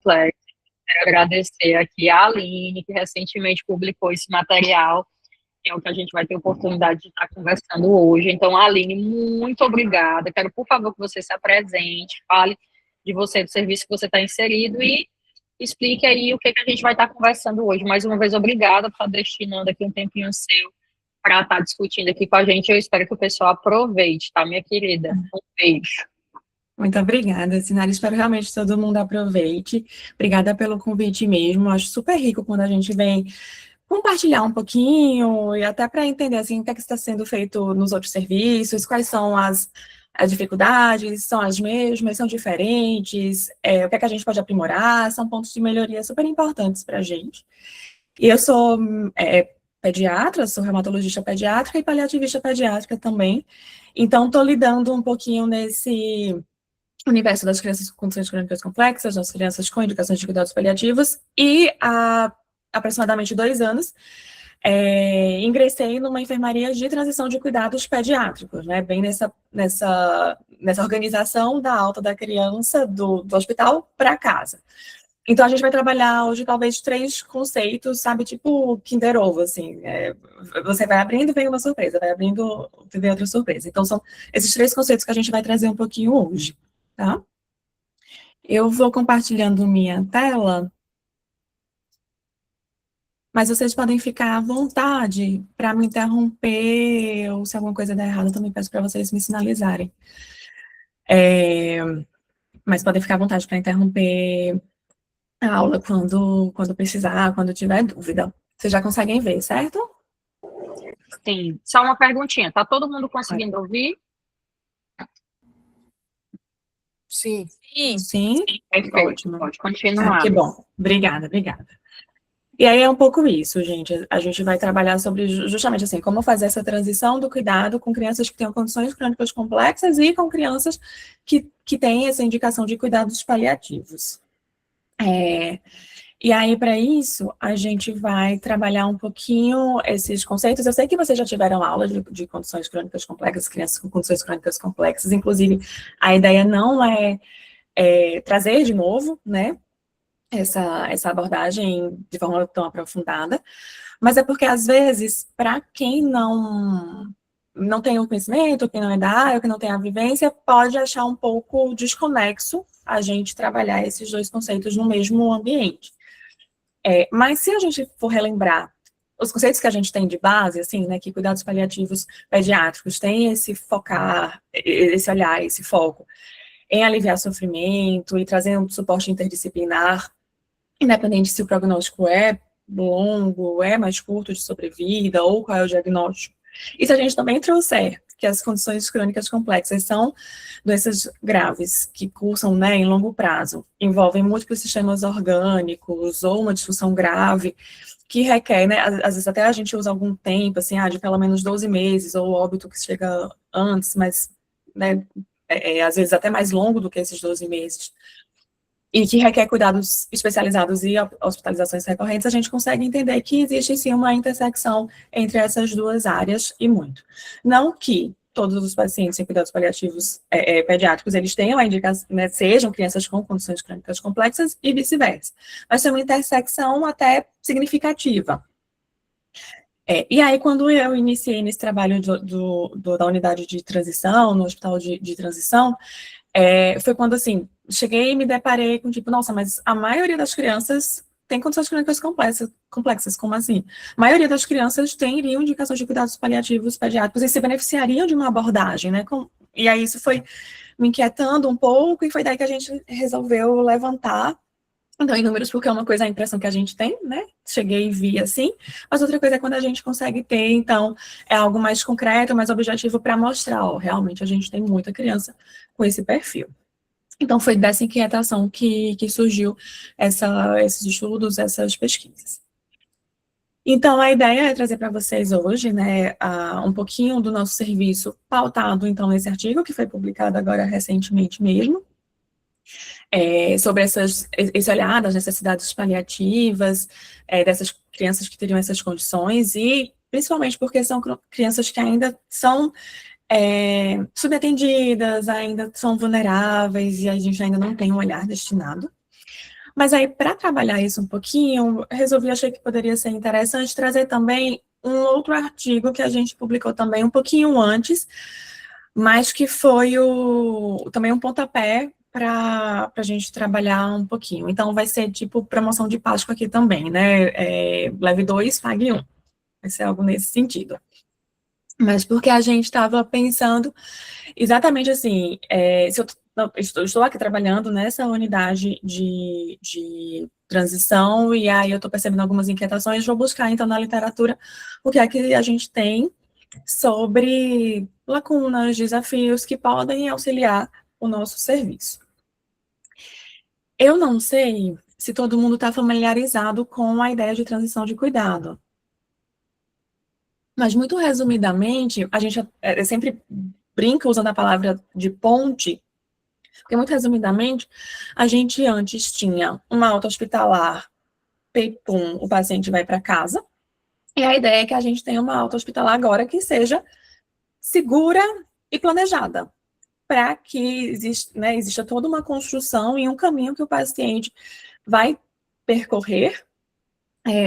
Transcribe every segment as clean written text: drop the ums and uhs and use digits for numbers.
complexo. Quero agradecer aqui a Aline, que recentemente publicou esse material, que é o que a gente vai ter oportunidade de estar conversando hoje. Então, Aline, muito obrigada. Quero, por favor, que você se apresente, fale de você, do serviço que você está inserido e explique aí o que, que a gente vai estar conversando hoje. Mais uma vez, obrigada por estar destinando aqui um tempinho seu para estar discutindo aqui com a gente. Eu espero que o pessoal aproveite, tá, minha querida? Um beijo. Muito obrigada, Sinara. Espero realmente que todo mundo aproveite. Obrigada pelo convite mesmo. Acho super rico quando a gente vem compartilhar um pouquinho e até para entender assim, o que é que está sendo feito nos outros serviços, quais são as dificuldades, são as mesmas, são diferentes, o que é que a gente pode aprimorar, são pontos de melhoria super importantes para a gente. E eu sou pediatra, sou reumatologista pediátrica e paliativista pediátrica também, então estou lidando um pouquinho nesse universo das crianças com condições crônicas complexas, das crianças com indicações de cuidados paliativos, e há aproximadamente 2 anos, ingressei numa enfermaria de transição de cuidados pediátricos, né, bem nessa organização da alta da criança do hospital para casa. Então, a gente vai trabalhar hoje, talvez, 3 conceitos, sabe, tipo Kinder Ovo, assim, você vai abrindo, vem uma surpresa, vai abrindo, vem outra surpresa. Então, são esses 3 conceitos que a gente vai trazer um pouquinho hoje, tá? Eu vou compartilhando minha tela, mas vocês podem ficar à vontade para me interromper, ou se alguma coisa der errado, eu também peço para vocês me sinalizarem. Mas podem ficar à vontade para interromper a aula quando precisar, quando tiver dúvida. Vocês já conseguem ver, certo? Sim, só uma perguntinha, tá todo mundo conseguindo ouvir? Sim. Sim? Perfeito, Ótimo. pode continuar. Que bom. Obrigada. E aí é um pouco isso, gente. A gente vai trabalhar sobre justamente assim, como fazer essa transição do cuidado com crianças que tenham condições crônicas complexas e com crianças que têm essa indicação de cuidados paliativos. E aí, para isso, a gente vai trabalhar um pouquinho esses conceitos. Eu sei que vocês já tiveram aula de condições crônicas complexas, crianças com condições crônicas complexas. Inclusive, a ideia não é trazer de novo, né, essa abordagem de forma tão aprofundada, mas é porque, às vezes, para quem não tem o conhecimento, quem não é da área, quem não tem a vivência, pode achar um pouco desconexo a gente trabalhar esses 2 conceitos no mesmo ambiente. Mas se a gente for relembrar os conceitos que a gente tem de base, assim, né, que cuidados paliativos pediátricos têm esse focar, esse olhar, esse foco em aliviar sofrimento e trazer um suporte interdisciplinar, independente se o prognóstico é longo, é mais curto de sobrevida, ou qual é o diagnóstico. E se a gente também trouxer que as condições crônicas complexas são doenças graves, que cursam, né, em longo prazo, envolvem múltiplos sistemas orgânicos, ou uma disfunção grave, que requer, né, às vezes até a gente usa algum tempo, assim, de pelo menos 12 meses, ou óbito que chega antes, mas, né, às vezes até mais longo do que esses 12 meses, e que requer cuidados especializados e hospitalizações recorrentes, a gente consegue entender que existe, sim, uma intersecção entre essas 2 áreas e muito. Não que todos os pacientes em cuidados paliativos pediátricos, eles tenham a indicação, né, sejam crianças com condições crônicas complexas e vice-versa, mas tem uma intersecção até significativa. E aí, quando eu iniciei nesse trabalho da unidade de transição, no hospital de transição, foi quando, assim, cheguei e me deparei com, tipo, nossa, mas a maioria das crianças tem condições crônicas complexas, como assim? A maioria das crianças teriam indicações de cuidados paliativos pediátricos e se beneficiariam de uma abordagem, né? E aí isso foi me inquietando um pouco, e foi daí que a gente resolveu levantar, então, em números, porque é uma coisa, a impressão que a gente tem, né? Cheguei e vi assim, mas outra coisa é quando a gente consegue ter, então, é algo mais concreto, mais objetivo para mostrar, realmente a gente tem muita criança com esse perfil. Então, foi dessa inquietação que surgiu esses estudos, essas pesquisas. Então, a ideia é trazer para vocês hoje, né, um pouquinho do nosso serviço pautado, então, nesse artigo, que foi publicado agora recentemente mesmo, sobre esse olhar das necessidades paliativas, dessas crianças que teriam essas condições, e principalmente porque são crianças que ainda são subatendidas, ainda são vulneráveis, e a gente ainda não tem um olhar destinado. Mas aí, para trabalhar isso um pouquinho, achei que poderia ser interessante trazer também um outro artigo que a gente publicou também um pouquinho antes, mas que foi também um pontapé para a gente trabalhar um pouquinho. Então, vai ser tipo promoção de Páscoa aqui também, né? Leve 2, pague 1. Vai ser algo nesse sentido. Mas porque a gente estava pensando exatamente assim, se eu estou aqui trabalhando nessa unidade de transição, e aí eu estou percebendo algumas inquietações, vou buscar, então, na literatura, o que é que a gente tem sobre lacunas, desafios que podem auxiliar o nosso serviço. Eu não sei se todo mundo está familiarizado com a ideia de transição de cuidado. Mas, muito resumidamente, a gente sempre brinca usando a palavra de ponte, porque, muito resumidamente, a gente antes tinha uma alta hospitalar, pum, o paciente vai para casa, e a ideia é que a gente tenha uma alta hospitalar agora que seja segura e planejada, para que exista toda uma construção e um caminho que o paciente vai percorrer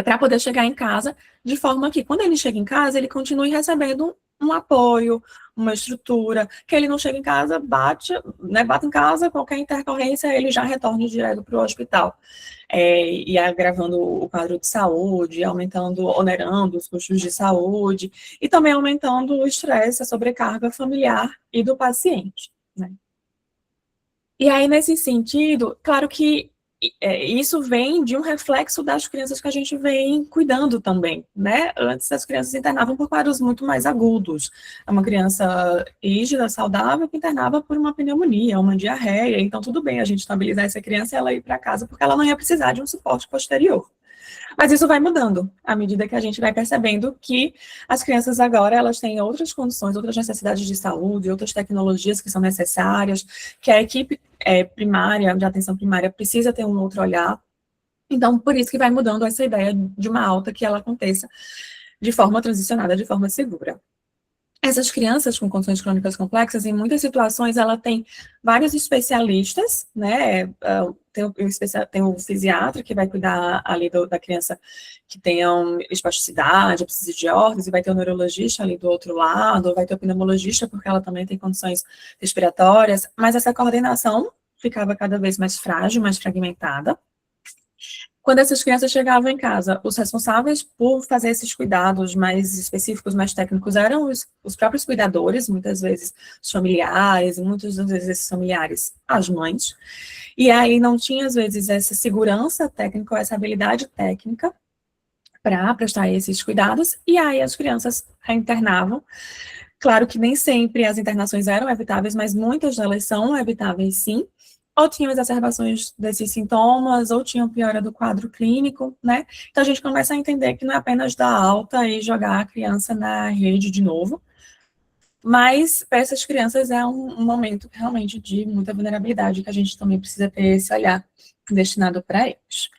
para poder chegar em casa, de forma que, quando ele chega em casa, ele continue recebendo um apoio, uma estrutura, que ele não chega em casa, bate em casa, qualquer intercorrência, ele já retorne direto para o hospital. E agravando o quadro de saúde, onerando os custos de saúde, e também aumentando o estresse, a sobrecarga familiar e do paciente, né? E aí, nesse sentido, claro que isso vem de um reflexo das crianças que a gente vem cuidando também, né? Antes, as crianças internavam por quadros muito mais agudos. É uma criança rígida, saudável, que internava por uma pneumonia, uma diarreia. Então, tudo bem a gente estabilizar essa criança e ela ir para casa, porque ela não ia precisar de um suporte posterior. Mas isso vai mudando, à medida que a gente vai percebendo que as crianças agora, elas têm outras condições, outras necessidades de saúde, outras tecnologias que são necessárias, que a equipe primária, de atenção primária, precisa ter um outro olhar. Então, por isso que vai mudando essa ideia de uma alta que ela aconteça de forma transicionada, de forma segura. Essas crianças com condições crônicas complexas, em muitas situações, ela tem vários especialistas, né? Tem o fisiatra, que vai cuidar ali da criança que tenha espasticidade, precisa de órtese, vai ter o neurologista ali do outro lado, vai ter o pneumologista, porque ela também tem condições respiratórias, mas essa coordenação ficava cada vez mais frágil, mais fragmentada. Quando essas crianças chegavam em casa, os responsáveis por fazer esses cuidados mais específicos, mais técnicos, eram os próprios cuidadores, muitas vezes os familiares, e muitas das vezes esses familiares, as mães. E aí não tinha, às vezes, essa segurança técnica, ou essa habilidade técnica para prestar esses cuidados, e aí as crianças internavam. Claro que nem sempre as internações eram evitáveis, mas muitas delas são evitáveis, sim. Ou tinham exacerbações desses sintomas, ou tinham piora do quadro clínico, né? Então, a gente começa a entender que não é apenas dar alta e jogar a criança na rede de novo, mas para essas crianças é um momento realmente de muita vulnerabilidade, que a gente também precisa ter esse olhar destinado para eles.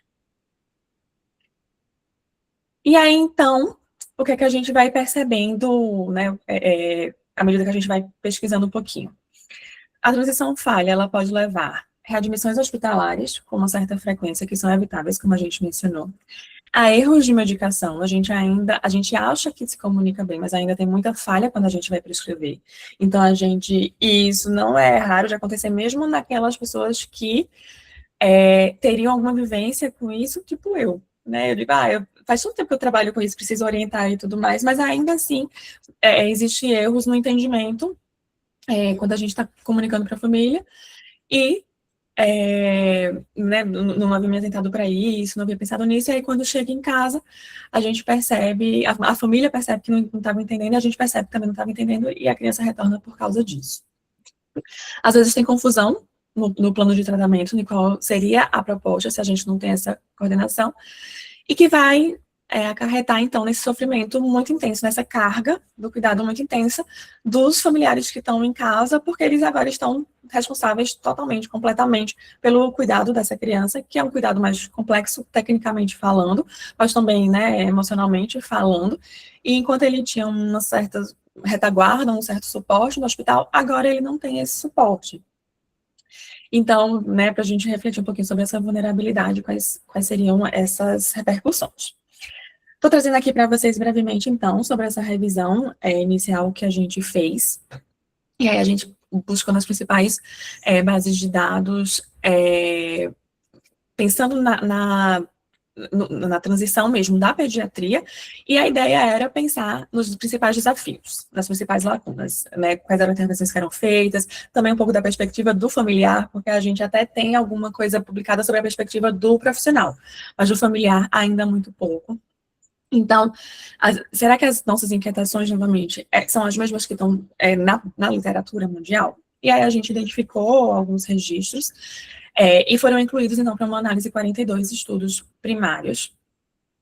E aí, então, o que é que a gente vai percebendo, né, à medida que a gente vai pesquisando um pouquinho? A transição falha, ela pode levar readmissões hospitalares com uma certa frequência, que são evitáveis, como a gente mencionou, a erros de medicação. A gente acha que se comunica bem, mas ainda tem muita falha quando a gente vai prescrever. Então, e isso não é raro de acontecer mesmo naquelas pessoas que teriam alguma vivência com isso, tipo eu, né? Eu digo, faz tanto tempo que eu trabalho com isso, preciso orientar e tudo mais, mas ainda assim, existem erros no entendimento, quando a gente está comunicando para a família, e né, não havia me atentado para isso, não havia pensado nisso, e aí quando chega em casa, a gente percebe, a família percebe que não estava entendendo, e a gente percebe que também não estava entendendo, e a criança retorna por causa disso. Às vezes tem confusão no plano de tratamento, de qual seria a proposta, se a gente não tem essa coordenação, e que vai acarretar, então, nesse sofrimento muito intenso, nessa carga do cuidado muito intensa dos familiares que estão em casa, porque eles agora estão responsáveis totalmente, completamente, pelo cuidado dessa criança, que é um cuidado mais complexo, tecnicamente falando, mas também, né, emocionalmente falando, e enquanto ele tinha uma certa retaguarda, um certo suporte no hospital, agora ele não tem esse suporte. Então, né, para a gente refletir um pouquinho sobre essa vulnerabilidade, quais seriam essas repercussões. Estou trazendo aqui para vocês brevemente, então, sobre essa revisão inicial que a gente fez. E aí a gente buscou nas principais bases de dados, pensando na transição mesmo da pediatria, e a ideia era pensar nos principais desafios, nas principais lacunas, né, quais eram as intervenções que eram feitas, também um pouco da perspectiva do familiar, porque a gente até tem alguma coisa publicada sobre a perspectiva do profissional, mas do familiar ainda muito pouco. Então, será que as nossas inquietações, novamente, são as mesmas que estão na literatura mundial? E aí a gente identificou alguns registros, e foram incluídos, então, para uma análise 42 estudos primários.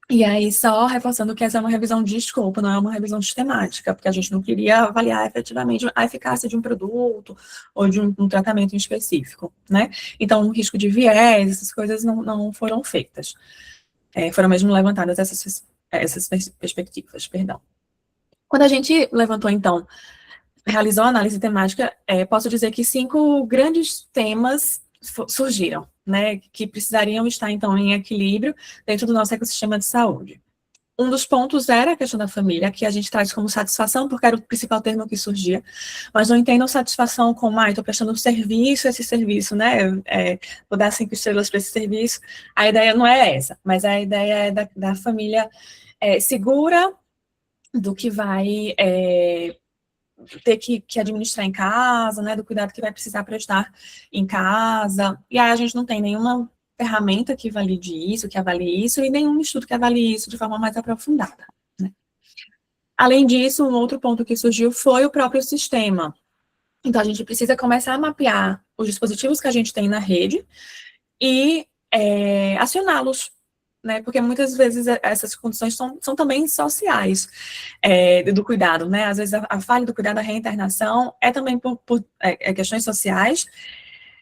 E aí, só reforçando que essa é uma revisão de escopo, não é uma revisão sistemática, porque a gente não queria avaliar efetivamente a eficácia de um produto ou de um tratamento em específico, né? Então, o risco de viés, essas coisas não foram feitas. Foram mesmo levantadas essas perspectivas, perdão. Quando a gente levantou, então, realizou a análise temática, posso dizer que 5 grandes temas surgiram, né, que precisariam estar, então, em equilíbrio dentro do nosso ecossistema de saúde. Um dos pontos era a questão da família, que a gente traz como satisfação, porque era o principal termo que surgia, mas não entendam satisfação como, estou prestando um serviço, esse serviço, né, vou dar 5 estrelas para esse serviço. A ideia não é essa, mas a ideia é da família segura do que vai ter que administrar em casa, né, do cuidado que vai precisar prestar em casa, e aí a gente não tem nenhuma ferramenta que valide isso, que avalie isso, e nenhum estudo que avalie isso de forma mais aprofundada, né. Além disso, um outro ponto que surgiu foi o próprio sistema. Então, a gente precisa começar a mapear os dispositivos que a gente tem na rede e acioná-los, né, porque muitas vezes essas condições são também sociais, do cuidado, né, às vezes a falha do cuidado, a reinternação é também por questões sociais,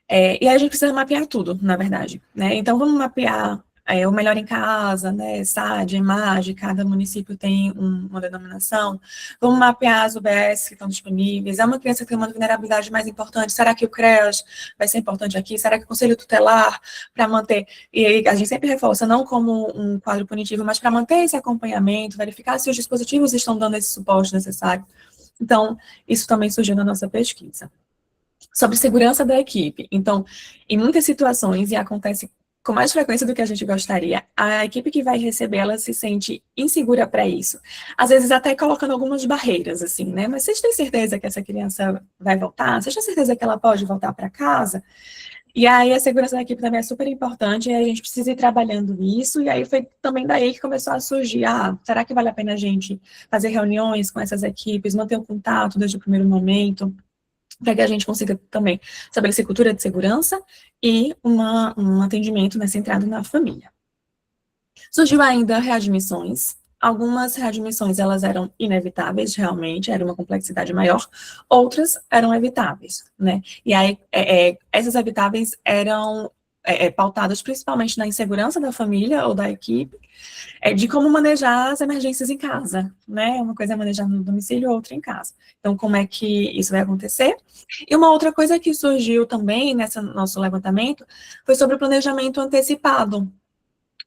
e aí a gente precisa mapear tudo, na verdade, né, então vamos mapear o Melhor em Casa, né, SAD, EMAGE, cada município tem uma denominação, vamos mapear as UBS que estão disponíveis, é uma criança que tem uma vulnerabilidade mais importante, será que o CREAS vai ser importante aqui, será que o Conselho Tutelar, para manter, e aí a gente sempre reforça, não como um quadro punitivo, mas para manter esse acompanhamento, verificar se os dispositivos estão dando esse suporte necessário. Então, isso também surgiu na nossa pesquisa. Sobre segurança da equipe, então, em muitas situações, e acontece com mais frequência do que a gente gostaria, a equipe que vai receber, ela se sente insegura para isso. Às vezes até colocando algumas barreiras, assim, né? Mas vocês têm certeza que essa criança vai voltar? Vocês têm certeza que ela pode voltar para casa? E aí a segurança da equipe também é super importante, e a gente precisa ir trabalhando isso, e aí foi também daí que começou a surgir, será que vale a pena a gente fazer reuniões com essas equipes, manter o contato desde o primeiro momento, para que a gente consiga também estabelecer cultura de segurança e um atendimento, né, centrado na família. Surgiu ainda readmissões. Algumas readmissões, elas eram inevitáveis, realmente, era uma complexidade maior. Outras eram evitáveis, né? E aí, essas evitáveis eram pautadas principalmente na insegurança da família ou da equipe, de como manejar as emergências em casa, né? Uma coisa é manejar no domicílio, outra em casa. Então, como é que isso vai acontecer? E uma outra coisa que surgiu também nesse nosso levantamento foi sobre o planejamento antecipado.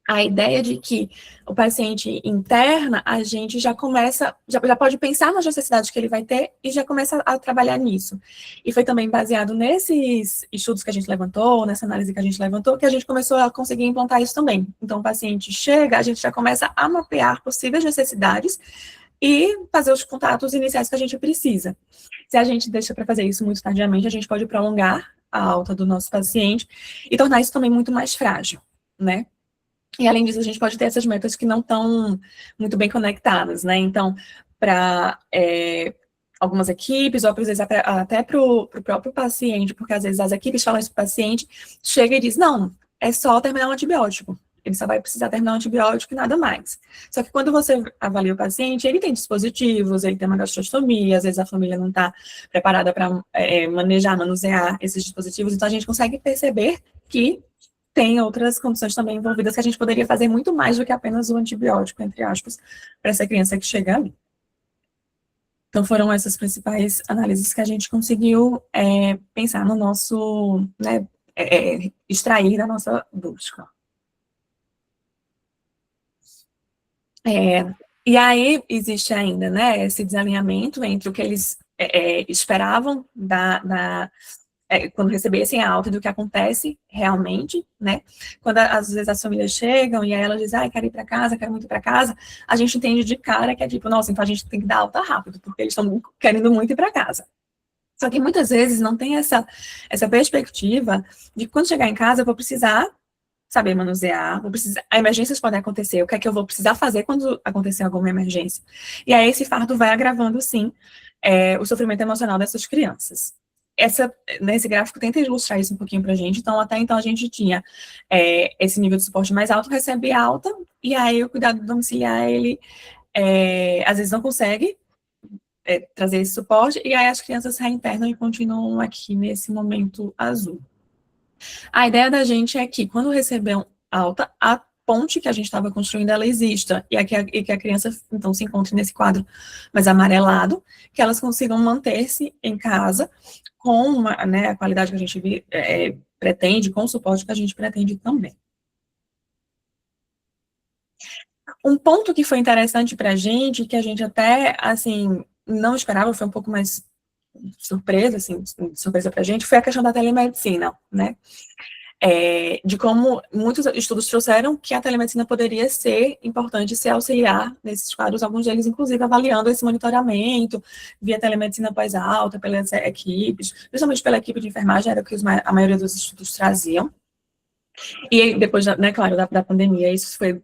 A ideia de que o paciente interna, a gente já começa, já pode pensar nas necessidades que ele vai ter e já começa a trabalhar nisso. E foi também baseado nesses estudos que a gente levantou, nessa análise que a gente levantou, que a gente começou a conseguir implantar isso também. Então, o paciente chega, a gente já começa a mapear possíveis necessidades e fazer os contatos iniciais que a gente precisa. Se a gente deixa para fazer isso muito tardiamente, a gente pode prolongar a alta do nosso paciente e tornar isso também muito mais frágil, né? E, além disso, a gente pode ter essas metas que não estão muito bem conectadas, né? Então, para algumas equipes, ou às vezes até para o próprio paciente, porque às vezes as equipes falam isso para o paciente, chega e diz, não, é só terminar um antibiótico. Ele só vai precisar terminar um antibiótico e nada mais. Só que quando você avalia o paciente, ele tem dispositivos, ele tem uma gastrostomia, às vezes a família não está preparada para manusear esses dispositivos, então a gente consegue perceber que tem outras condições também envolvidas que a gente poderia fazer muito mais do que apenas o antibiótico, entre aspas, para essa criança que chega ali. Então, foram essas principais análises que a gente conseguiu pensar no nosso, né, extrair da nossa busca. E aí existe ainda, né, esse desalinhamento entre o que eles esperavam quando recebessem a alta do que acontece realmente, né? Quando às vezes as famílias chegam e aí elas dizem, quero ir para casa, quero muito ir para casa, a gente entende de cara que é tipo, nossa, então a gente tem que dar alta rápido, porque eles estão querendo muito ir para casa. Só que muitas vezes não tem essa perspectiva de que quando chegar em casa eu vou precisar saber manusear, emergências podem acontecer, o que é que eu vou precisar fazer quando acontecer alguma emergência? E aí esse fardo vai agravando, sim, o sofrimento emocional dessas crianças. Nesse gráfico tenta ilustrar isso um pouquinho para a gente, então até então a gente tinha esse nível de suporte mais alto, recebe alta, e aí o cuidado domiciliar, ele às vezes não consegue trazer esse suporte, e aí as crianças reinternam e continuam aqui nesse momento azul. A ideia da gente é que, quando receber alta, a ponte que a gente estava construindo, ela exista, e que a criança, então, se encontre nesse quadro mais amarelado, que elas consigam manter-se em casa com a qualidade que a gente pretende, com o suporte que a gente pretende também. Um ponto que foi interessante para a gente, que a gente até, assim, não esperava, foi um pouco mais surpresa, assim, surpresa para a gente, foi a questão da telemedicina, né? De como muitos estudos trouxeram que a telemedicina poderia ser importante, ser auxiliar nesses quadros, alguns deles, inclusive, avaliando esse monitoramento via telemedicina pós-alta, pelas equipes, principalmente pela equipe de enfermagem, era o que a maioria dos estudos traziam. E depois, né, claro, da pandemia, isso foi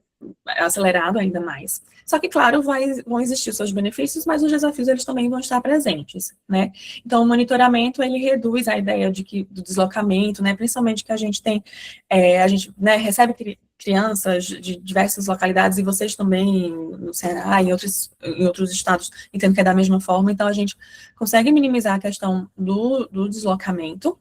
acelerado ainda mais. Só que, claro, vão existir os seus benefícios, mas os desafios, eles também vão estar presentes, né? Então, o monitoramento, ele reduz a ideia do deslocamento, né? Principalmente que a gente tem, a gente, né, recebe crianças de diversas localidades, e vocês também, no Ceará e em outros estados, entendo que é da mesma forma, então a gente consegue minimizar a questão do deslocamento,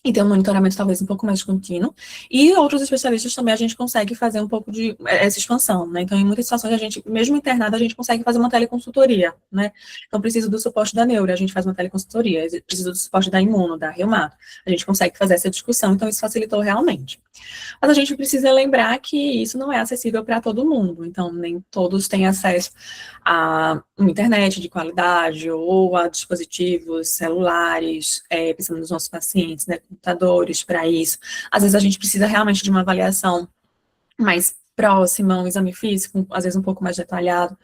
e ter um monitoramento talvez um pouco mais contínuo, e outros especialistas também a gente consegue fazer um pouco de essa expansão, né, então em muitas situações a gente, mesmo internada, a gente consegue fazer uma teleconsultoria, né, então precisa do suporte da neuro, a gente faz uma teleconsultoria, precisa do suporte da imuno, da reumato, a gente consegue fazer essa discussão, então isso facilitou realmente. Mas a gente precisa lembrar que isso não é acessível para todo mundo, então nem todos têm acesso a uma internet de qualidade ou a dispositivos celulares, pensando nos nossos pacientes, né, computadores para isso. Às vezes a gente precisa realmente de uma avaliação mais próxima, um exame físico, às vezes um pouco mais detalhado.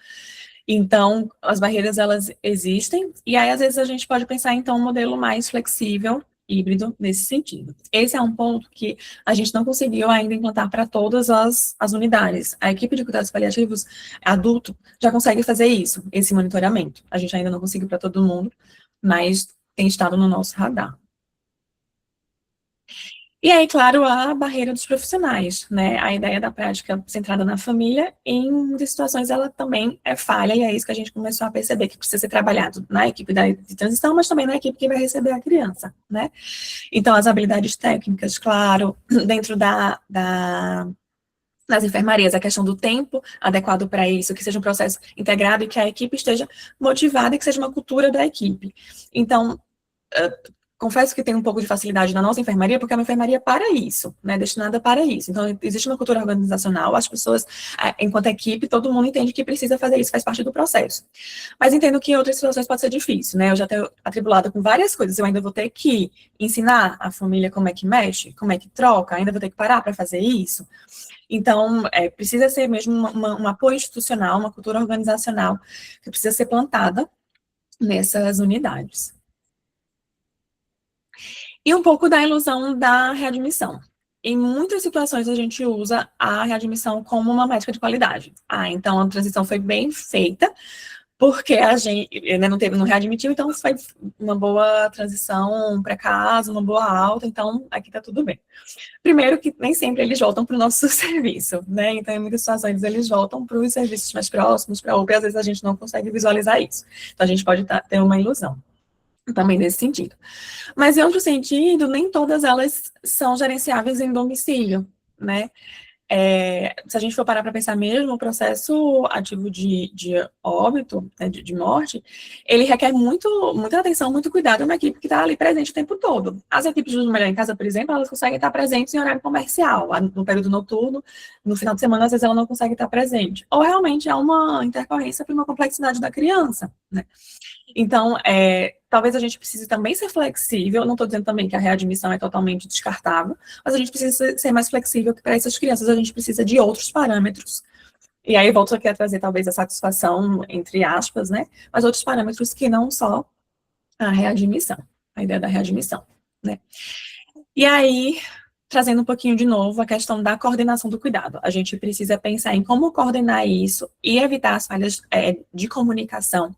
Então, as barreiras, elas existem, e aí às vezes a gente pode pensar, então, um modelo mais flexível, híbrido, nesse sentido. Esse é um ponto que a gente não conseguiu ainda implantar para todas as unidades. A equipe de cuidados paliativos adulto já consegue fazer isso, esse monitoramento. A gente ainda não conseguiu para todo mundo, mas tem estado no nosso radar. E aí, claro, a barreira dos profissionais, né? A ideia da prática centrada na família, em muitas situações, ela também é falha, e é isso que a gente começou a perceber, que precisa ser trabalhado na equipe de transição, mas também na equipe que vai receber a criança, né? Então, as habilidades técnicas, claro, dentro das enfermarias, a questão do tempo adequado para isso, que seja um processo integrado e que a equipe esteja motivada e que seja uma cultura da equipe. Então, confesso que tem um pouco de facilidade na nossa enfermaria, porque é uma enfermaria para isso, né, destinada para isso. Então, existe uma cultura organizacional, as pessoas, enquanto equipe, todo mundo entende que precisa fazer isso, faz parte do processo. Mas entendo que em outras situações pode ser difícil, né, eu já estou atribulada com várias coisas, eu ainda vou ter que ensinar a família como é que mexe, como é que troca, ainda vou ter que parar para fazer isso. Então, precisa ser mesmo um apoio institucional, uma cultura organizacional, que precisa ser plantada nessas unidades. E um pouco da ilusão da readmissão. Em muitas situações, a gente usa a readmissão como uma métrica de qualidade. Então a transição foi bem feita, porque a gente não readmitiu, então foi uma boa transição para casa, uma boa alta, então aqui está tudo bem. Primeiro que nem sempre eles voltam para o nosso serviço, né? Então, em muitas situações, eles voltam para os serviços mais próximos, para a UPA, e às vezes a gente não consegue visualizar isso. Então, a gente pode ter uma ilusão também nesse sentido. Mas, em outro sentido, nem todas elas são gerenciáveis em domicílio, né? se a gente for parar para pensar mesmo, o processo ativo de óbito, né, de morte, ele requer muita atenção, muito cuidado, uma equipe que está ali presente o tempo todo. As equipes de Mulher em Casa, por exemplo, elas conseguem estar presentes em horário comercial, no período noturno, no final de semana, às vezes ela não consegue estar presente. Ou realmente há uma intercorrência para uma complexidade da criança, né? Então, talvez a gente precise também ser flexível, não estou dizendo também que a readmissão é totalmente descartável, mas a gente precisa ser mais flexível, que para essas crianças a gente precisa de outros parâmetros. E aí volto aqui a trazer talvez a satisfação, entre aspas, né? Mas outros parâmetros que não só a readmissão, a ideia da readmissão, né? E aí, trazendo um pouquinho de novo a questão da coordenação do cuidado. A gente precisa pensar em como coordenar isso e evitar as falhas de comunicação,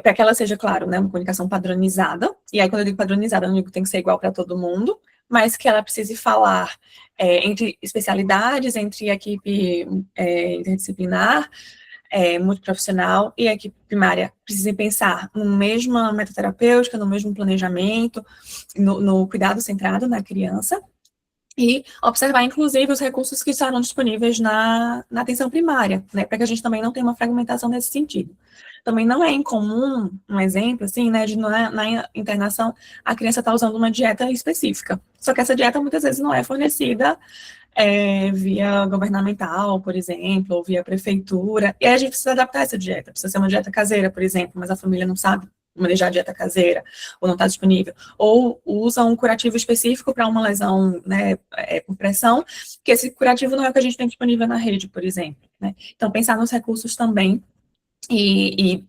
para que ela seja, claro, né, uma comunicação padronizada, e aí quando eu digo padronizada, eu não digo que tem que ser igual para todo mundo, mas que ela precise falar entre especialidades, entre a equipe interdisciplinar, multiprofissional e a equipe primária precisem pensar no mesma metoterapêutica, no mesmo planejamento, no cuidado centrado na criança, e observar, inclusive, os recursos que estarão disponíveis na atenção primária, né, para que a gente também não tenha uma fragmentação nesse sentido. Também não é incomum, um exemplo, assim, né, de na internação a criança está usando uma dieta específica, só que essa dieta muitas vezes não é fornecida via governamental, por exemplo, ou via prefeitura, e aí a gente precisa adaptar essa dieta, precisa ser uma dieta caseira, por exemplo, mas a família não sabe manejar a dieta caseira, ou não está disponível, ou usa um curativo específico para uma lesão, né, por pressão, que esse curativo não é o que a gente tem disponível na rede, por exemplo, né? Então, pensar nos recursos também e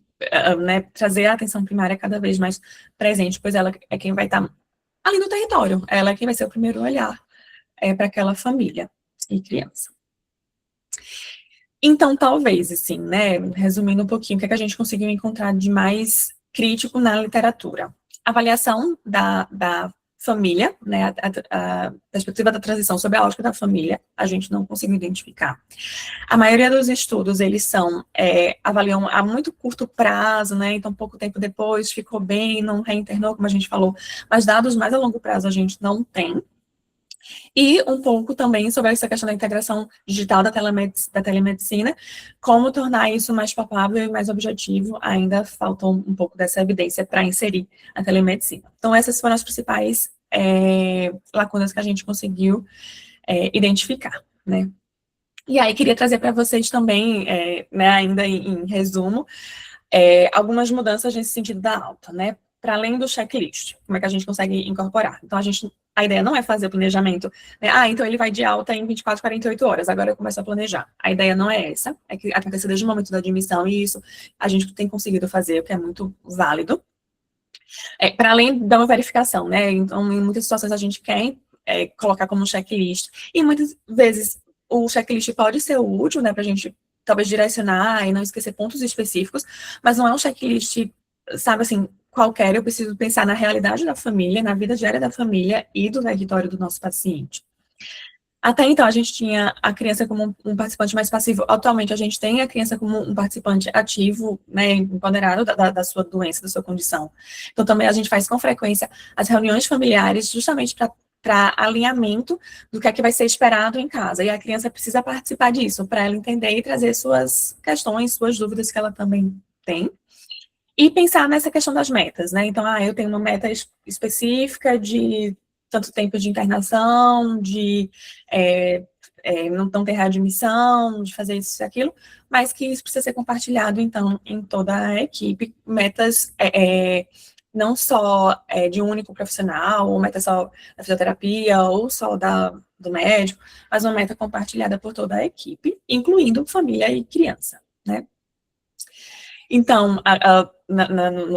né, trazer a atenção primária cada vez mais presente, pois ela é quem vai estar ali no território, ela é quem vai ser o primeiro olhar para aquela família e criança. Então, talvez, assim, né, resumindo um pouquinho, o que é que a gente conseguiu encontrar de mais crítico na literatura? Avaliação da família, né, a perspectiva da transição sobre a lógica da família, a gente não conseguiu identificar. A maioria dos estudos, eles avaliam a muito curto prazo, né, então pouco tempo depois ficou bem, não reinternou, como a gente falou, mas dados mais a longo prazo a gente não tem. E um pouco também sobre essa questão da integração digital da telemedicina, como tornar isso mais palpável e mais objetivo, ainda falta um pouco dessa evidência para inserir a telemedicina. Então, essas foram as principais lacunas que a gente conseguiu identificar, né? E aí, queria trazer para vocês também, né, ainda em resumo, algumas mudanças nesse sentido da alta, né? Para além do checklist, como é que a gente consegue incorporar? Então, a ideia não é fazer o planejamento, né? Então ele vai de alta em 24, 48 horas, agora eu começo a planejar. A ideia não é essa, é que aconteça desde o momento da admissão, e isso a gente tem conseguido fazer, o que é muito válido. Para além da verificação, né? Então, em muitas situações a gente quer colocar como checklist, e muitas vezes o checklist pode ser útil, né, para a gente talvez direcionar e não esquecer pontos específicos, mas não é um checklist, sabe, assim, qualquer. Eu preciso pensar na realidade da família, na vida diária da família e do território do nosso paciente. Até então, a gente tinha a criança como um participante mais passivo. Atualmente, a gente tem a criança como um participante ativo, né, empoderado da sua doença, da sua condição. Então, também a gente faz com frequência as reuniões familiares, justamente para alinhamento do que é que vai ser esperado em casa. E a criança precisa participar disso, para ela entender e trazer suas questões, suas dúvidas que ela também tem. E pensar nessa questão das metas, né? Então, eu tenho uma meta específica de tanto tempo de internação, de não ter readmissão, de fazer isso e aquilo, mas que isso precisa ser compartilhado, então, em toda a equipe. Metas não só de um único profissional, ou meta só da fisioterapia, ou só do médico, mas uma meta compartilhada por toda a equipe, incluindo família e criança, né? Então,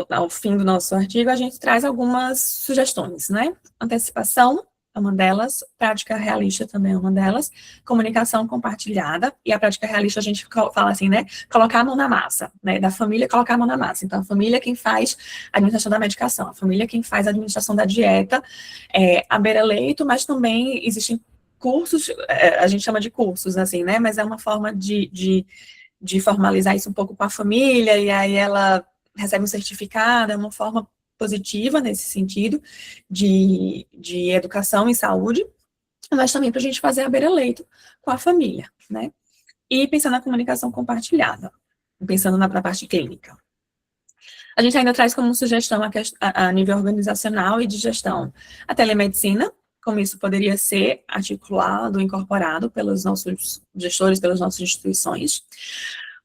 ao fim do nosso artigo, a gente traz algumas sugestões, né? Antecipação é uma delas, prática realista também é uma delas, comunicação compartilhada, e a prática realista a gente fala assim, né? Colocar a mão na massa, né? Da família colocar a mão na massa. Então, a família é quem faz a administração da medicação, a família é quem faz a administração da dieta, à beira-leito, mas também existem cursos, a gente chama de cursos, assim, né? Mas é uma forma de formalizar isso um pouco com a família, e aí ela recebe um certificado, é uma forma positiva nesse sentido de educação em saúde, mas também para a gente fazer a beira-leito com a família, né? E pensando na comunicação compartilhada, pensando na parte clínica. A gente ainda traz como sugestão a nível organizacional e de gestão a telemedicina, como isso poderia ser articulado, incorporado pelos nossos gestores, pelas nossas instituições.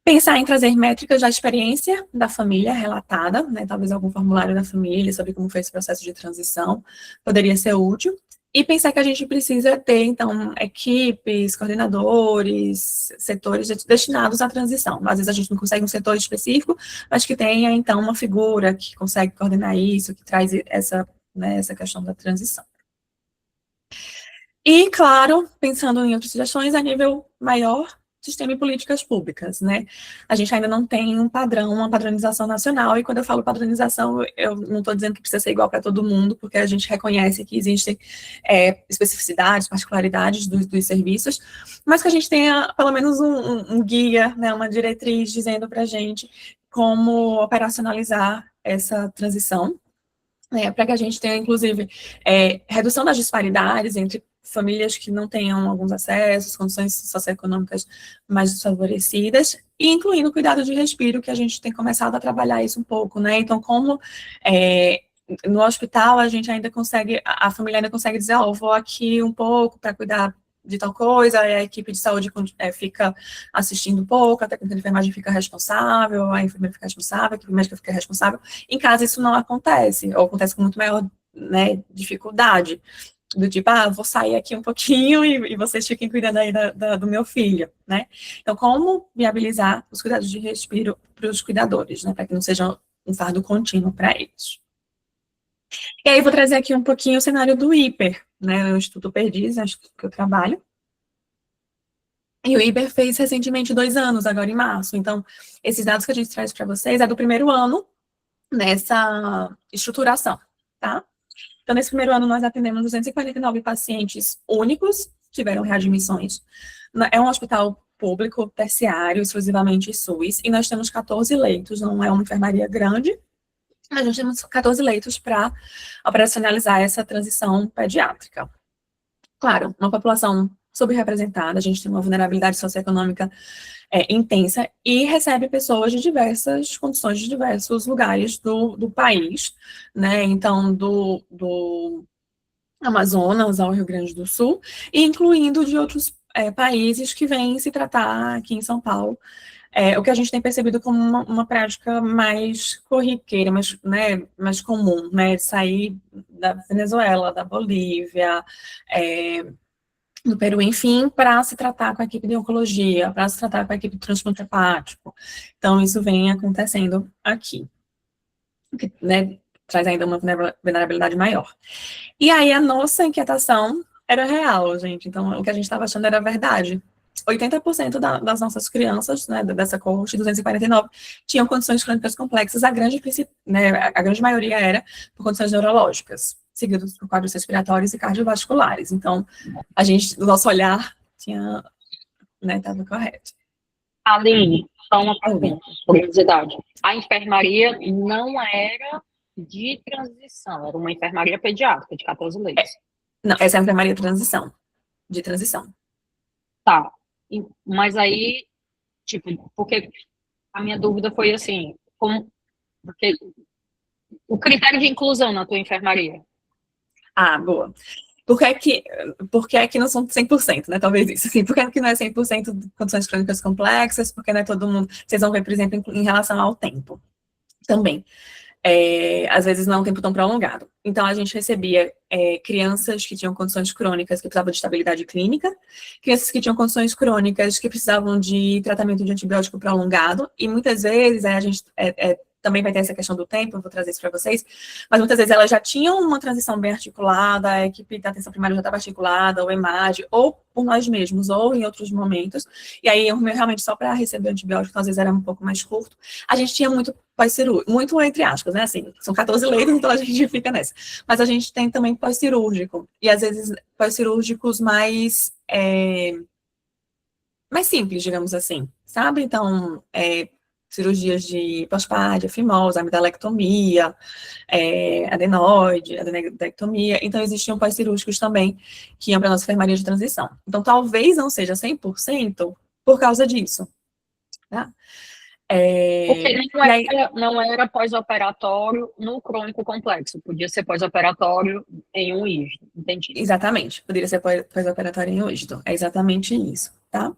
Pensar em trazer métricas da experiência da família relatada, né, talvez algum formulário da família sobre como foi esse processo de transição, poderia ser útil. E pensar que a gente precisa ter, então, equipes, coordenadores, setores destinados à transição. Às vezes a gente não consegue um setor específico, mas que tenha, então, uma figura que consegue coordenar isso, que traz essa, né, essa questão da transição. E, claro, pensando em outras sugestões a nível maior, sistema e políticas públicas, né? A gente ainda não tem um padrão, uma padronização nacional, e quando eu falo padronização, eu não estou dizendo que precisa ser igual para todo mundo, porque a gente reconhece que existem especificidades, particularidades dos serviços, mas que a gente tenha pelo menos um guia, né, uma diretriz dizendo para a gente como operacionalizar essa transição, para que a gente tenha, inclusive, redução das disparidades entre famílias que não tenham alguns acessos, condições socioeconômicas mais desfavorecidas, e incluindo o cuidado de respiro, que a gente tem começado a trabalhar isso um pouco, né? Então, como no hospital a gente ainda consegue, a família ainda consegue dizer, vou aqui um pouco para cuidar de tal coisa, a equipe de saúde fica assistindo um pouco, a técnica de enfermagem fica responsável, a enfermeira fica responsável, a equipe médica fica responsável. Em casa isso não acontece, ou acontece com muito maior, né, dificuldade, do tipo, vou sair aqui um pouquinho e vocês fiquem cuidando aí do meu filho, né? Então, como viabilizar os cuidados de respiro para os cuidadores, né, para que não seja um fardo contínuo para eles. E aí, vou trazer aqui um pouquinho o cenário do IPER, né, o Instituto Perdiz, acho que eu trabalho. E o IPER fez recentemente 2 anos, agora em março. Então, esses dados que a gente traz para vocês é do primeiro ano nessa estruturação, tá? Então, nesse primeiro ano, nós atendemos 249 pacientes únicos, tiveram readmissões. É um hospital público, terciário, exclusivamente SUS, e nós temos 14 leitos, não é uma enfermaria grande, mas nós temos 14 leitos para operacionalizar essa transição pediátrica. Claro, uma população subrepresentada, a gente tem uma vulnerabilidade socioeconômica intensa e recebe pessoas de diversas condições, de diversos lugares do país, né? Então, do Amazonas ao Rio Grande do Sul, e incluindo de outros países que vêm se tratar aqui em São Paulo. O que a gente tem percebido como uma prática mais corriqueira, mais comum, né? Sair da Venezuela, da Bolívia, do Peru, enfim, para se tratar com a equipe de oncologia, para se tratar com a equipe de transplante hepático. Então, isso vem acontecendo aqui, que, né, traz ainda uma vulnerabilidade maior. E aí, a nossa inquietação era real, gente. Então, o que a gente estava achando era verdade. 80% das nossas crianças, né, dessa coorte 249, tinham condições crônicas complexas, a grande maioria era por condições neurológicas, seguidos por quadros respiratórios e cardiovasculares. Então, o nosso olhar tinha, né, estava correto. Aline, só uma pergunta, curiosidade. A enfermaria não era de transição, era uma enfermaria pediátrica de 14 leitos. Não, essa é a enfermaria de transição. Tá, mas aí, tipo, porque a minha dúvida foi assim, porque o critério de inclusão na tua enfermaria. Boa. Por que é que não são 100%, né? Talvez isso, assim. Por que é que não é 100% de condições crônicas complexas? Porque não é todo mundo... Vocês vão ver, por exemplo, em relação ao tempo. Também. Às vezes não é um tempo tão prolongado. Então, a gente recebia crianças que tinham condições crônicas que precisavam de estabilidade clínica, crianças que tinham condições crônicas que precisavam de tratamento de antibiótico prolongado, e muitas vezes a gente também vai ter essa questão do tempo, eu vou trazer isso para vocês, mas muitas vezes elas já tinham uma transição bem articulada, a equipe da atenção primária já estava articulada, ou EMAD, ou por nós mesmos, ou em outros momentos, e aí realmente só para receber antibiótico, então, às vezes era um pouco mais curto. A gente tinha muito pós-cirúrgico, muito entre aspas, né, assim, são 14 leitos, então a gente fica nessa. Mas a gente tem também pós-cirúrgico, e às vezes pós-cirúrgicos mais simples, digamos assim, sabe? Então, cirurgias de pós-parto, fimose, amidalectomia, adenectomia. Então, existiam pós-cirúrgicos também que iam para a nossa enfermaria de transição. Então, talvez não seja 100% por causa disso, tá? Porque aí, não era pós-operatório no crônico complexo, podia ser pós-operatório em um ISDO, entendi. Exatamente, poderia ser pós-operatório em ISDO, é exatamente isso, tá?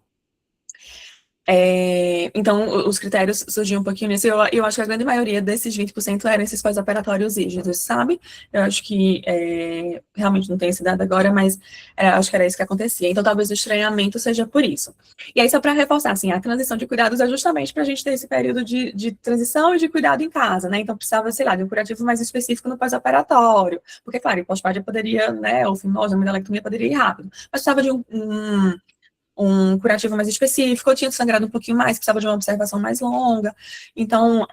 Então, os critérios surgiam um pouquinho nisso, eu acho que a grande maioria desses 20% eram esses pós-operatórios rígidos, sabe? Eu acho que, realmente não tenho esse dado agora, mas acho que era isso que acontecia. Então, talvez o estranhamento seja por isso. E aí, só para reforçar, assim, a transição de cuidados é justamente para a gente ter esse período de transição e de cuidado em casa, né? Então, precisava, sei lá, de um curativo mais específico no pós-operatório, porque, claro, em pós-parto poderia, né, ou fimose, amidalectomia poderia ir rápido, mas precisava de um curativo mais específico, eu tinha sangrado um pouquinho mais, precisava de uma observação mais longa. Então,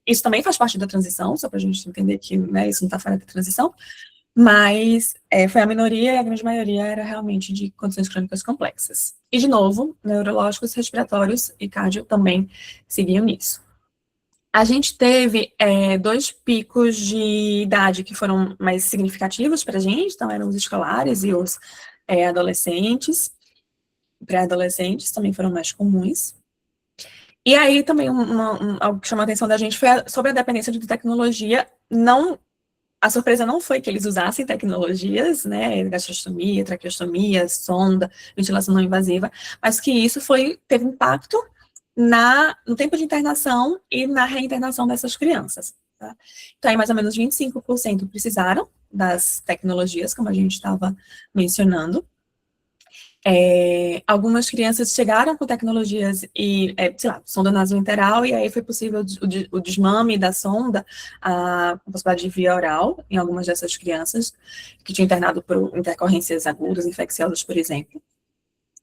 isso também faz parte da transição, só para a gente entender que, né, isso não está fora da transição, mas foi a minoria e a grande maioria era realmente de condições crônicas complexas. E, de novo, neurológicos, respiratórios e cardio também seguiam nisso. A gente teve 2 picos de idade que foram mais significativos para a gente, então eram os escolares e os adolescentes, pré-adolescentes também foram mais comuns. E aí também algo que chamou a atenção da gente foi sobre a dependência de tecnologia. A surpresa não foi que eles usassem tecnologias, né, gastrostomia, traqueostomia, sonda, ventilação não invasiva, mas que isso teve impacto no tempo de internação e na reinternação dessas crianças. Tá? Então, aí mais ou menos 25% precisaram das tecnologias, como a gente estava mencionando. Algumas crianças chegaram com tecnologias e, sei lá, sonda nasointeral, e aí foi possível o desmame da sonda, a possibilidade de via oral em algumas dessas crianças que tinham internado por intercorrências agudas, infecciosas, por exemplo.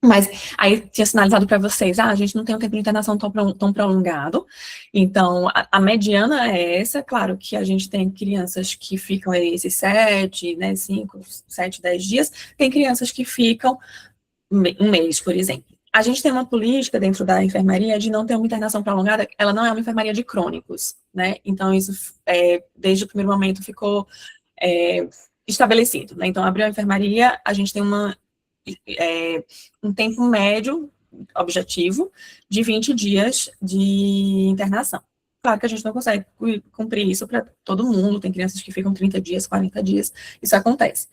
Mas aí tinha sinalizado para vocês, a gente não tem um tempo de internação tão prolongado, então a mediana é essa, claro que a gente tem crianças que ficam aí esses 7, né, 5, 7, 10 dias, tem crianças que ficam um mês, por exemplo. A gente tem uma política dentro da enfermaria de não ter uma internação prolongada, ela não é uma enfermaria de crônicos, né? Então, isso, desde o primeiro momento, ficou estabelecido, né? Então, abriu a enfermaria, a gente tem um tempo médio, objetivo, de 20 dias de internação. Claro que a gente não consegue cumprir isso para todo mundo, tem crianças que ficam 30 dias, 40 dias, isso acontece.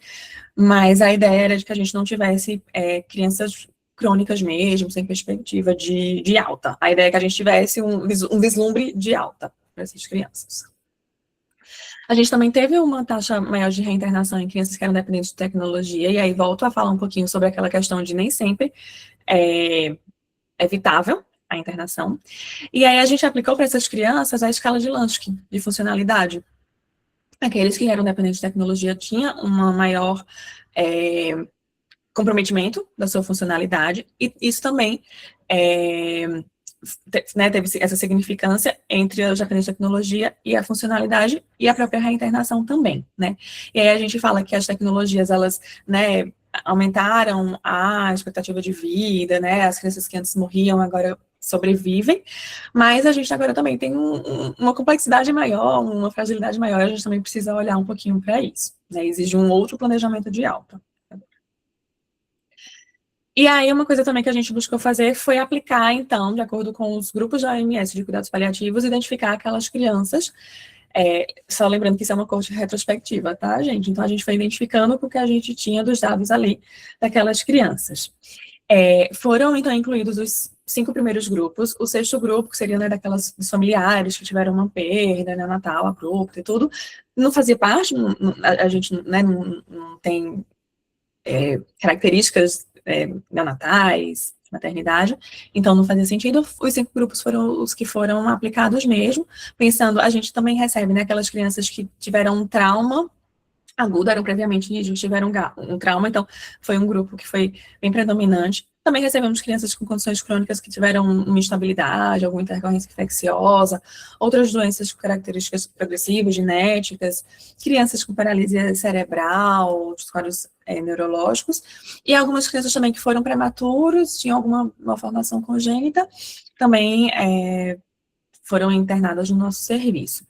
Mas a ideia era de que a gente não tivesse crianças crônicas mesmo, sem perspectiva de alta. A ideia é que a gente tivesse um vislumbre de alta para essas crianças. A gente também teve uma taxa maior de reinternação em crianças que eram dependentes de tecnologia, e aí volto a falar um pouquinho sobre aquela questão de nem sempre é evitável a internação. E aí a gente aplicou para essas crianças a escala de Lansky, de funcionalidade. Aqueles que eram dependentes de tecnologia tinham uma maior comprometimento da sua funcionalidade, e isso também teve essa significância entre os dependentes de tecnologia e a funcionalidade e a própria reinternação também, né? E aí a gente fala que as tecnologias, elas, né, aumentaram a expectativa de vida, né, as crianças que antes morriam agora sobrevivem, mas a gente agora também tem uma complexidade maior, uma fragilidade maior, a gente também precisa olhar um pouquinho para isso, né, exige um outro planejamento de alta. E aí, uma coisa também que a gente buscou fazer foi aplicar, então, de acordo com os grupos da OMS de cuidados paliativos, identificar aquelas crianças, só lembrando que isso é uma coorte retrospectiva, tá, gente? Então, a gente foi identificando o que a gente tinha dos dados ali daquelas crianças. Foram, então, incluídos os 5 primeiros grupos, o 6º grupo, que seria, né, dos familiares que tiveram uma perda neonatal, abrupta e tudo, não fazia parte, a gente, né, não tem características neonatais, maternidade, então não fazia sentido. Os 5 grupos foram os que foram aplicados mesmo, pensando, a gente também recebe, né, aquelas crianças que tiveram um trauma agudo, eram previamente rígidos, tiveram um trauma, então foi um grupo que foi bem predominante. Também recebemos crianças com condições crônicas que tiveram uma instabilidade, alguma intercorrência infecciosa, outras doenças com características progressivas, genéticas, crianças com paralisia cerebral, outros quadros neurológicos, e algumas crianças também que foram prematuros, tinham alguma malformação congênita, também foram internadas no nosso serviço.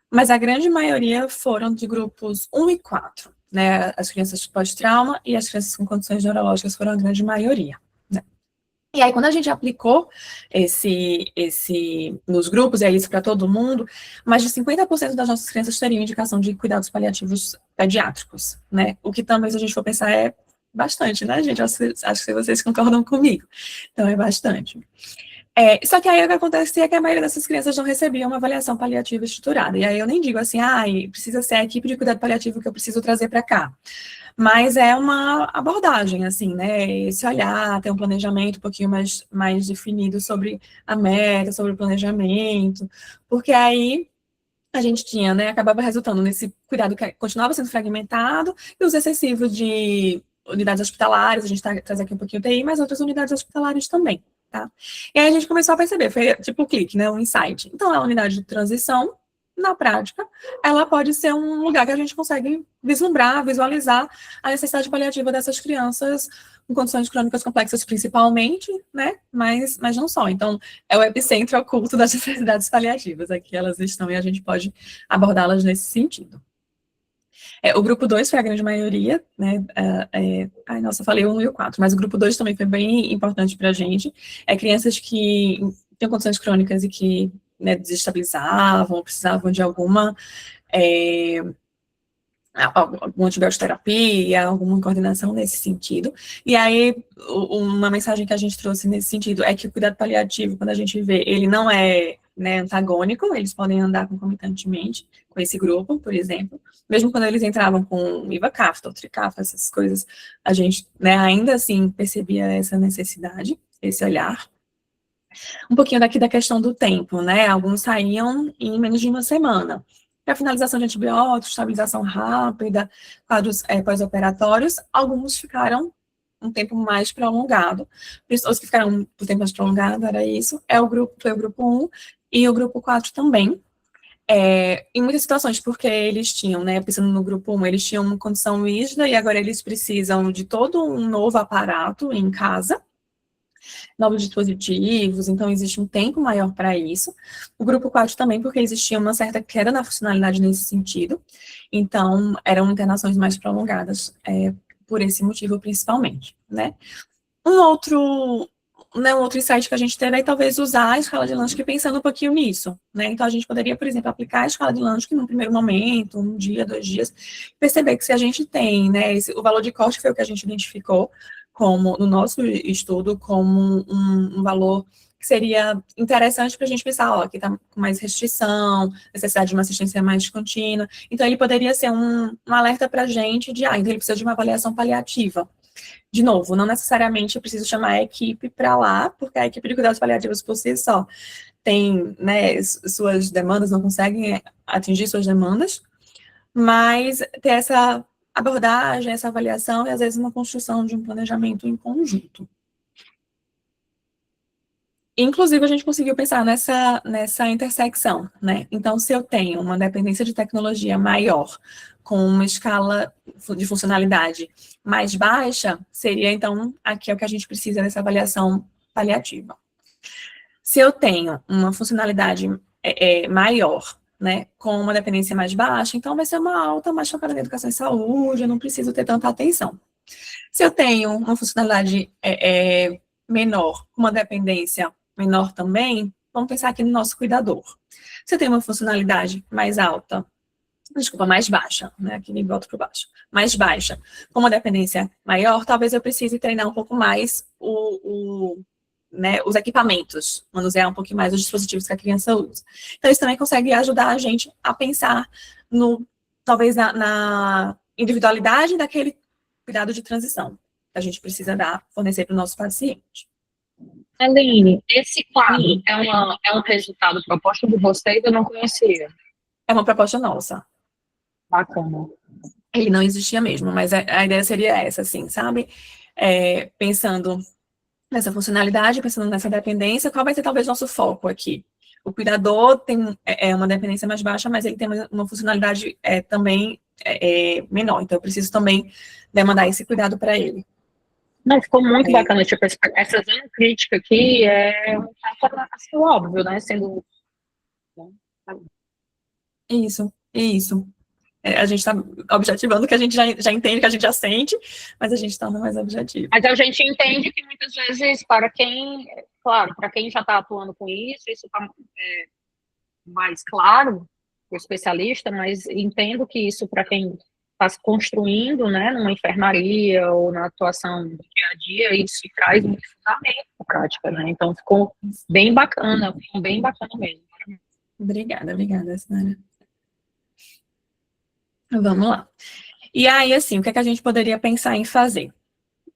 Mas a grande maioria foram de grupos 1 e 4, né? As crianças pós-trauma e as crianças com condições neurológicas foram a grande maioria, né? E aí, quando a gente aplicou nos grupos, e é isso para todo mundo, mais de 50% das nossas crianças teriam indicação de cuidados paliativos pediátricos, né? O que também, se a gente for pensar, é bastante, né, gente? Acho que vocês concordam comigo. Então, é bastante. Só que aí o que acontece é que a maioria dessas crianças não recebiam uma avaliação paliativa estruturada. E aí eu nem digo assim, precisa ser a equipe de cuidado paliativo que eu preciso trazer para cá. Mas é uma abordagem, assim, né? Esse olhar, ter um planejamento um pouquinho mais definido sobre a meta, sobre o planejamento, porque aí a gente tinha, né? Acabava resultando nesse cuidado que continuava sendo fragmentado e os excessivos de unidades hospitalares, a gente traz aqui um pouquinho TI, mas outras unidades hospitalares também, tá? E aí a gente começou a perceber, foi tipo o clique, né? Um insight. Então, a unidade de transição, na prática, ela pode ser um lugar que a gente consegue vislumbrar, visualizar a necessidade paliativa dessas crianças com condições crônicas complexas, principalmente, né? Mas não só. Então, é o epicentro oculto das necessidades paliativas. Aqui elas estão e a gente pode abordá-las nesse sentido. O grupo 2 foi a grande maioria, né? Nossa, falei o 1 e o 4, mas o grupo 2 também foi bem importante para a gente. Crianças que têm condições crônicas e que, né, desestabilizavam, precisavam de alguma antibioterapia, alguma coordenação nesse sentido. E aí, uma mensagem que a gente trouxe nesse sentido é que o cuidado paliativo, quando a gente vê, ele não é, né, antagônico, eles podem andar concomitantemente com esse grupo, por exemplo. Mesmo quando eles entravam com Ivacaftor, Trikafta, essas coisas, a gente, né, ainda assim percebia essa necessidade, esse olhar. Um pouquinho daqui da questão do tempo, né? Alguns saíam em menos de uma semana. Para finalização de antibióticos, estabilização rápida, quadros pós-operatórios, alguns ficaram um tempo mais prolongado. Os que ficaram por tempo mais prolongado, era isso, foi o grupo 1 e o grupo 4 também. Em muitas situações, porque eles tinham, né, pensando no grupo 1, eles tinham uma condição rígida e agora eles precisam de todo um novo aparato em casa, novos dispositivos, então existe um tempo maior para isso. O grupo 4 também, porque existia uma certa queda na funcionalidade nesse sentido, então eram internações mais prolongadas, por esse motivo principalmente, né? Um outro insight que a gente teve é talvez usar a escala de Lansky pensando um pouquinho nisso, né? Então a gente poderia, por exemplo, aplicar a escala de Lansky num primeiro momento, um dia, 2 dias, perceber que se a gente tem, né, o valor de corte foi o que a gente identificou como, no nosso estudo, como um valor que seria interessante para a gente pensar, aqui está com mais restrição, necessidade de uma assistência mais contínua. Então, ele poderia ser um alerta para a gente de, então ele precisa de uma avaliação paliativa. De novo, não necessariamente eu preciso chamar a equipe para lá, porque a equipe de cuidados paliativos por si só tem, né, suas demandas, não conseguem atingir suas demandas, mas ter essa abordagem, essa avaliação e, às vezes, uma construção de um planejamento em conjunto. Inclusive, a gente conseguiu pensar nessa intersecção, né? Então, se eu tenho uma dependência de tecnologia maior, com uma escala de funcionalidade mais baixa, seria, então, aqui é o que a gente precisa dessa avaliação paliativa. Se eu tenho uma funcionalidade maior, né, com uma dependência mais baixa, então vai ser uma alta mais focada na educação e saúde, eu não preciso ter tanta atenção. Se eu tenho uma funcionalidade menor, com uma dependência menor também, vamos pensar aqui no nosso cuidador. Se eu tenho uma funcionalidade mais alta, mais baixa, né, aqui nem volto para baixo, mais baixa, com uma dependência maior, talvez eu precise treinar um pouco mais né, os equipamentos, manusear um pouquinho mais os dispositivos que a criança usa. Então, isso também consegue ajudar a gente a pensar talvez na individualidade daquele cuidado de transição que a gente precisa fornecer para o nosso paciente. Aline, esse quadro é um resultado proposto de vocês, eu não conhecia. É uma proposta nossa. Bacana. Ele não existia mesmo, mas a ideia seria essa, assim, sabe? Pensando nessa funcionalidade, pensando nessa dependência, qual vai ser talvez nosso foco aqui? O cuidador tem uma dependência mais baixa, mas ele tem uma funcionalidade também menor, então eu preciso também demandar esse cuidado para ele. Não, ficou muito bacana, tipo, essa crítica aqui é um tapa assim, óbvio, né, sendo Isso. A gente está objetivando que a gente já entende, que a gente já sente, mas a gente está mais objetivo. Mas a gente entende que muitas vezes, claro, para quem já está atuando com isso está mais claro, o especialista, mas entendo que isso para quem está se construindo, né, numa enfermaria ou na atuação do dia a dia, isso traz muito fundamento para a prática, né? Então ficou bem bacana mesmo. Obrigada, senhora. Vamos lá. E aí, assim, o que é que a gente poderia pensar em fazer?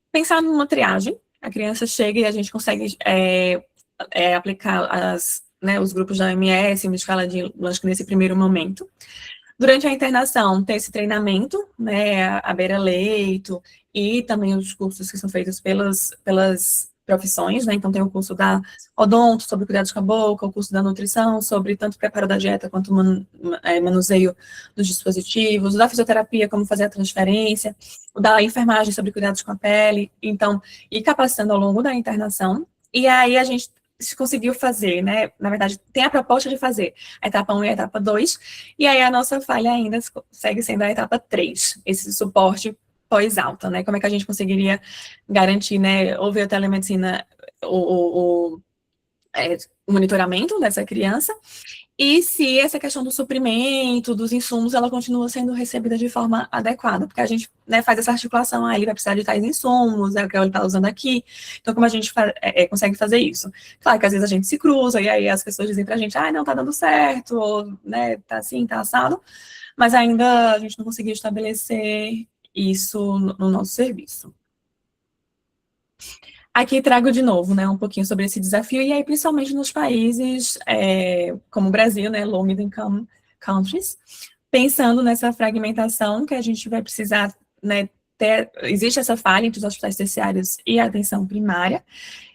Pensar numa triagem. A criança chega e a gente consegue aplicar os grupos da OMS, uma escala de Blanchard nesse primeiro momento. Durante a internação, tem esse treinamento, né, a beira-leito, e também os cursos que são feitos pelas profissões, né, então tem o curso da odonto, sobre cuidados com a boca, o curso da nutrição, sobre tanto preparo da dieta quanto manuseio dos dispositivos, o da fisioterapia, como fazer a transferência, o da enfermagem, sobre cuidados com a pele, então, e capacitando ao longo da internação, e aí a gente conseguiu fazer, né, na verdade, tem a proposta de fazer a etapa 1 e a etapa 2, e aí a nossa falha ainda segue sendo a etapa 3, esse suporte pós-alta, né, como é que a gente conseguiria garantir, né, ou a telemedicina, o monitoramento dessa criança, e se essa questão do suprimento, dos insumos, ela continua sendo recebida de forma adequada, porque a gente, né, faz essa articulação, ele vai precisar de tais insumos, é o que ele está usando aqui, então como a gente consegue fazer isso? Claro que às vezes a gente se cruza, e aí as pessoas dizem pra gente, não tá dando certo, ou, né, tá assim, tá assado, mas ainda a gente não conseguiu estabelecer isso no nosso serviço. Aqui trago de novo, né, um pouquinho sobre esse desafio, e aí principalmente nos países como o Brasil, né, low middle income countries, pensando nessa fragmentação que a gente vai precisar, né, existe essa falha entre os hospitais terciários e a atenção primária,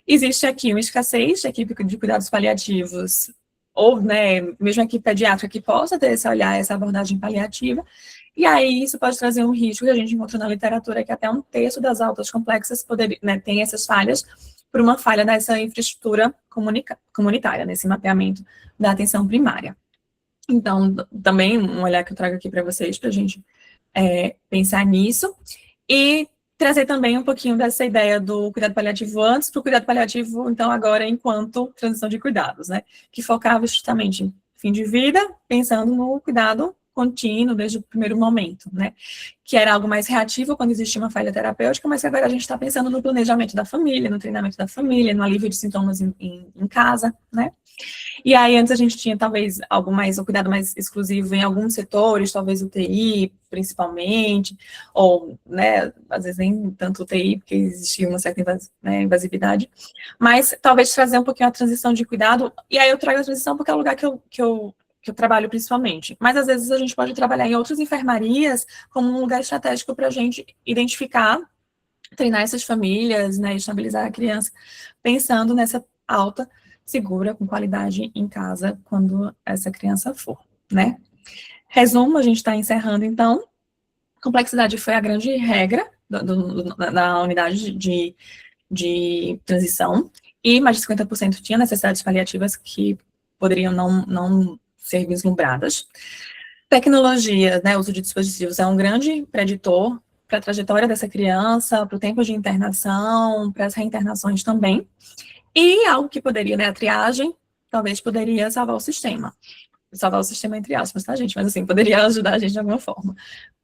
existe aqui uma escassez de equipe de cuidados paliativos, ou, né, mesmo a equipe pediátrica que possa ter esse olhar, essa abordagem paliativa, e aí isso pode trazer um risco que a gente encontra na literatura, que até 1/3 das altas complexas tem essas falhas por uma falha dessa infraestrutura comunitária, nesse mapeamento da atenção primária. Então, também um olhar que eu trago aqui para vocês, para a gente pensar nisso, e trazer também um pouquinho dessa ideia do cuidado paliativo antes, para o cuidado paliativo, então, agora, enquanto transição de cuidados, né, que focava justamente em fim de vida, pensando no cuidado contínuo desde o primeiro momento, né, que era algo mais reativo quando existia uma falha terapêutica, mas agora a gente está pensando no planejamento da família, no treinamento da família, no alívio de sintomas em casa, né. E aí, antes a gente tinha, talvez, um cuidado mais exclusivo em alguns setores, talvez UTI, principalmente, ou, né, às vezes nem tanto UTI, porque existia uma certa invasividade, mas talvez trazer um pouquinho a transição de cuidado, e aí eu trago a transição porque é o lugar que eu trabalho principalmente, mas às vezes a gente pode trabalhar em outras enfermarias como um lugar estratégico para a gente identificar, treinar essas famílias, né, estabilizar a criança, pensando nessa alta segura, com qualidade em casa, quando essa criança for, né? Resumo, a gente está encerrando, então. Complexidade foi a grande regra da unidade de transição, e mais de 50% tinha necessidades paliativas que poderiam não ser vislumbradas. Tecnologia, né, uso de dispositivos é um grande preditor para a trajetória dessa criança, para o tempo de internação, para as reinternações também. E algo que poderia, né, a triagem, talvez poderia salvar o sistema entre aspas, tá, gente? Mas, assim, poderia ajudar a gente de alguma forma.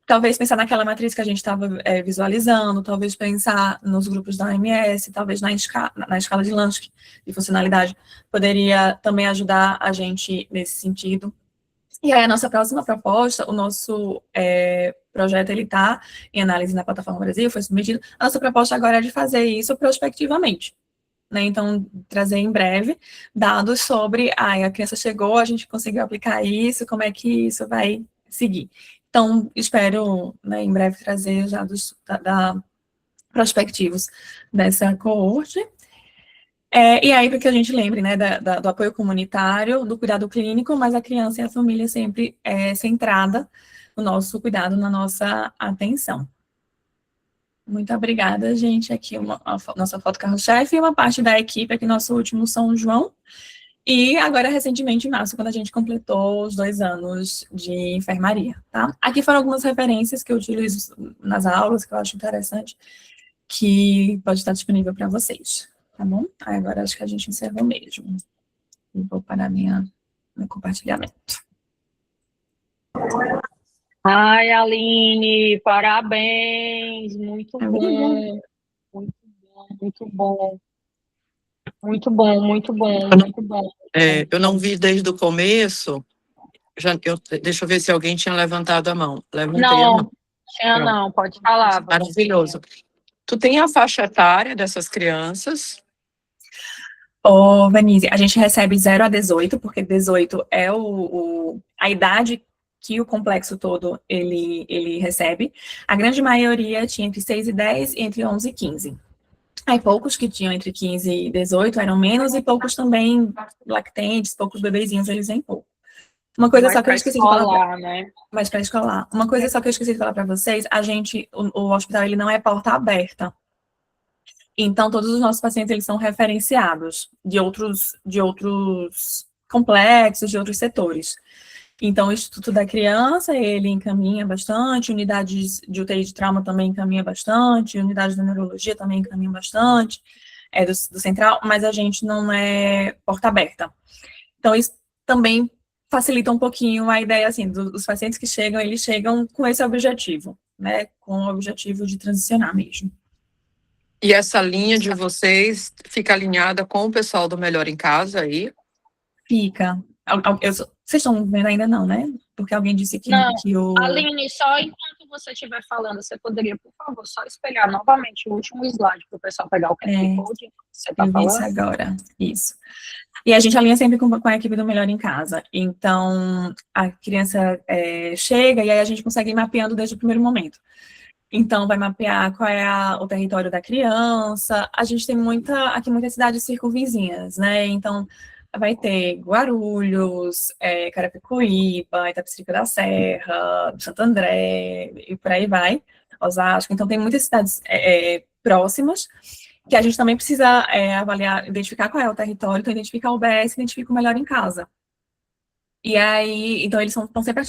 Talvez pensar naquela matriz que a gente estava visualizando, talvez pensar nos grupos da OMS, talvez na escala de Blanchard de funcionalidade, poderia também ajudar a gente nesse sentido. E aí, a nossa próxima proposta, o nosso projeto, ele está em análise na Plataforma Brasil, foi submetido. A nossa proposta agora é de fazer isso prospectivamente, né? Então, trazer em breve dados sobre, a criança chegou, a gente conseguiu aplicar isso, como é que isso vai seguir. Então, espero, né, em breve trazer os dados prospectivos dessa coorte. E aí, para que a gente lembre, né, do apoio comunitário, do cuidado clínico, mas a criança e a família sempre centrada no nosso cuidado, na nossa atenção. Muito obrigada, gente. Aqui a nossa foto carro-chefe e uma parte da equipe, aqui nosso último São João. E agora, recentemente, em março, quando a gente completou os 2 anos de enfermaria, tá? Aqui foram algumas referências que eu utilizo nas aulas, que eu acho interessante, que pode estar disponível para vocês, tá bom? Aí agora acho que a gente encerrou mesmo. Vou parar meu compartilhamento. Ai, Aline, parabéns, muito bom, muito bom, muito bom, muito bom, muito bom, muito bom. Eu não vi desde o começo. Deixa eu ver se alguém tinha levantado a mão. Levantei a mão. Não, tinha Pronto. não, pode falar. Maravilhoso. Tu tem a faixa etária dessas crianças? Ô, Vanise, a gente recebe 0 a 18, porque 18 é a idade que o complexo todo ele recebe. A grande maioria tinha entre 6 e 10 e entre 11 e 15. Aí poucos que tinham entre 15 e 18 eram menos, e poucos também lactentes, poucos bebezinhos, eles vêm pouco. Uma coisa só que eu esqueci de falar, né? mais para escolar. Uma coisa só que eu esqueci de falar para vocês, o hospital, ele não é porta aberta. Então, todos os nossos pacientes, eles são referenciados de outros complexos, de outros setores. Então, o Instituto da Criança, ele encaminha bastante, unidades de UTI de trauma também encaminha bastante, unidades de neurologia também encaminha bastante, do central, mas a gente não é porta aberta. Então, isso também facilita um pouquinho a ideia, assim, dos pacientes que chegam, eles chegam com esse objetivo, né, com o objetivo de transicionar mesmo. E essa linha de vocês fica alinhada com o pessoal do Melhor em Casa aí? Fica. Vocês estão vendo ainda não, né? Porque alguém disse que, não, que o... Aline, só enquanto você estiver falando, você poderia, por favor, só espelhar novamente o último slide para o pessoal pegar o QR Code que você está falando? Isso agora, isso. E a gente alinha sempre com a equipe do Melhor em Casa. Então, a criança chega e aí a gente consegue ir mapeando desde o primeiro momento. Então, vai mapear qual é o território da criança. A gente tem aqui muitas cidades circunvizinhas, né? Então, vai ter Guarulhos, Carapicuíba, Itapecerica da Serra, Santo André, e por aí vai, Osasco. Então, tem muitas cidades próximas, que a gente também precisa avaliar, identificar qual é o território, então identificar o UBS, identifica o Melhor em Casa. E aí, então eles estão sempre,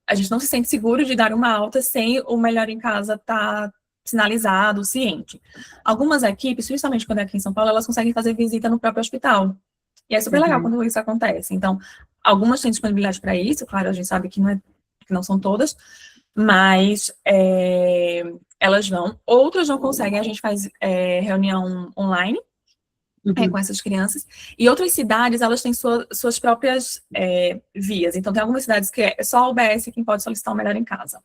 a gente não se sente seguro de dar uma alta sem o Melhor em Casa estar sinalizado, ciente. Algumas equipes, principalmente quando é aqui em São Paulo, elas conseguem fazer visita no próprio hospital. E é super legal quando isso acontece. Então, algumas têm disponibilidade para isso, claro, a gente sabe que não são todas, mas elas vão. Outras não conseguem, a gente faz reunião online com essas crianças. E outras cidades, elas têm suas próprias vias. Então, tem algumas cidades que é só a UBS quem pode solicitar o Melhor em Casa.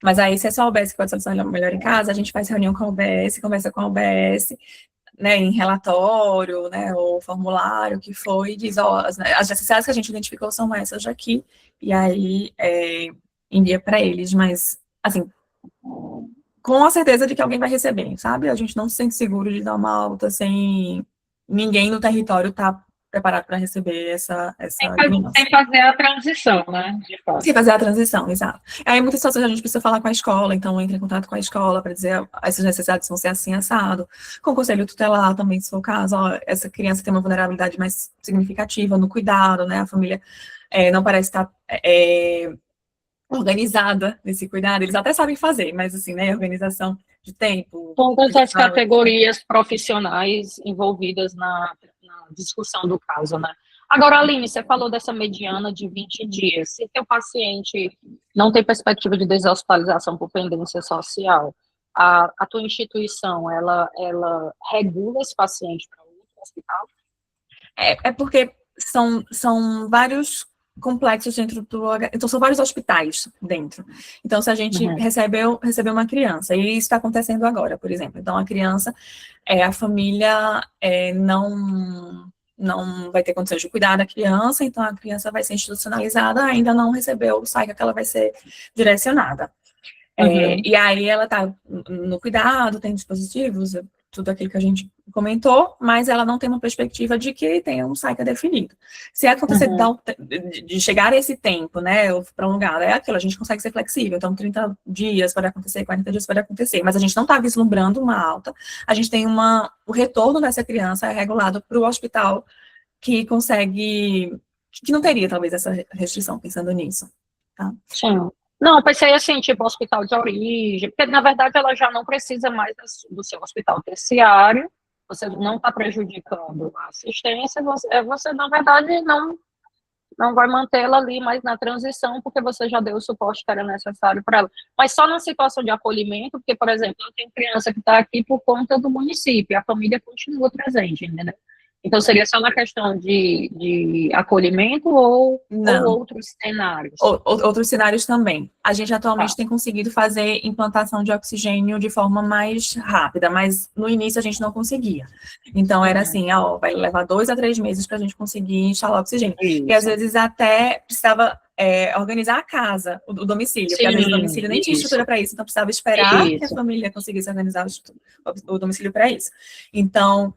Mas aí, se é só a UBS que pode solicitar o Melhor em Casa, a gente faz reunião com a UBS, conversa com a UBS, né, em relatório, né, ou formulário, que foi, e diz, as necessidades que a gente identificou são essas aqui, e aí envia para eles, mas, assim, com a certeza de que alguém vai receber, sabe? A gente não se sente seguro de dar uma alta sem ninguém no território estar preparado para receber essa Sem fazer a transição, né? De fato. Sem fazer a transição, exato. Aí, em muitas situações, a gente precisa falar com a escola, então entra em contato com a escola para dizer essas necessidades vão ser assim, assado. Com o conselho tutelar também, se for o caso, essa criança tem uma vulnerabilidade mais significativa no cuidado, né? A família não parece estar organizada nesse cuidado. Eles até sabem fazer, mas assim, né? Organização de tempo. Todas as categorias profissionais envolvidas na discussão do caso, né? Agora, Aline, você falou dessa mediana de 20 dias. Se teu paciente não tem perspectiva de deshospitalização por pendência social, a tua instituição, ela regula esse paciente para outro hospital? É porque são vários complexos dentro então são vários hospitais dentro. Então, se a gente recebeu uma criança, e isso está acontecendo agora, por exemplo, então a criança, a família não vai ter condições de cuidar da criança, então a criança vai ser institucionalizada, ainda não recebeu o SAICA que ela vai ser direcionada. E aí ela está no cuidado, tem dispositivos, tudo aquilo que a gente comentou, mas ela não tem uma perspectiva de que tenha um SAICA definido. Se acontecer de chegar a esse tempo, né, prolongado, é aquilo, a gente consegue ser flexível, então 30 dias pode acontecer, 40 dias pode acontecer, mas a gente não está vislumbrando uma alta, a gente tem o retorno dessa criança regulado para o hospital que consegue, que não teria talvez essa restrição, pensando nisso, tá? Sim. Não, eu pensei assim, tipo, hospital de origem, porque na verdade ela já não precisa mais do seu hospital terciário, você não está prejudicando a assistência, você na verdade não vai mantê-la ali mais na transição, porque você já deu o suporte que era necessário para ela. Mas só na situação de acolhimento, porque, por exemplo, eu tenho criança que está aqui por conta do município, a família continua presente, entendeu? Então, seria só na questão de acolhimento ou outros cenários? Outros cenários também. A gente atualmente tem conseguido fazer implantação de oxigênio de forma mais rápida, mas no início a gente não conseguia. Então, era assim, vai levar 2 a 3 meses para a gente conseguir instalar oxigênio. Isso. E às vezes até precisava organizar a casa, o domicílio, porque às vezes o domicílio nem tinha estrutura para isso, então precisava esperar que a família conseguisse organizar o domicílio para isso. Então,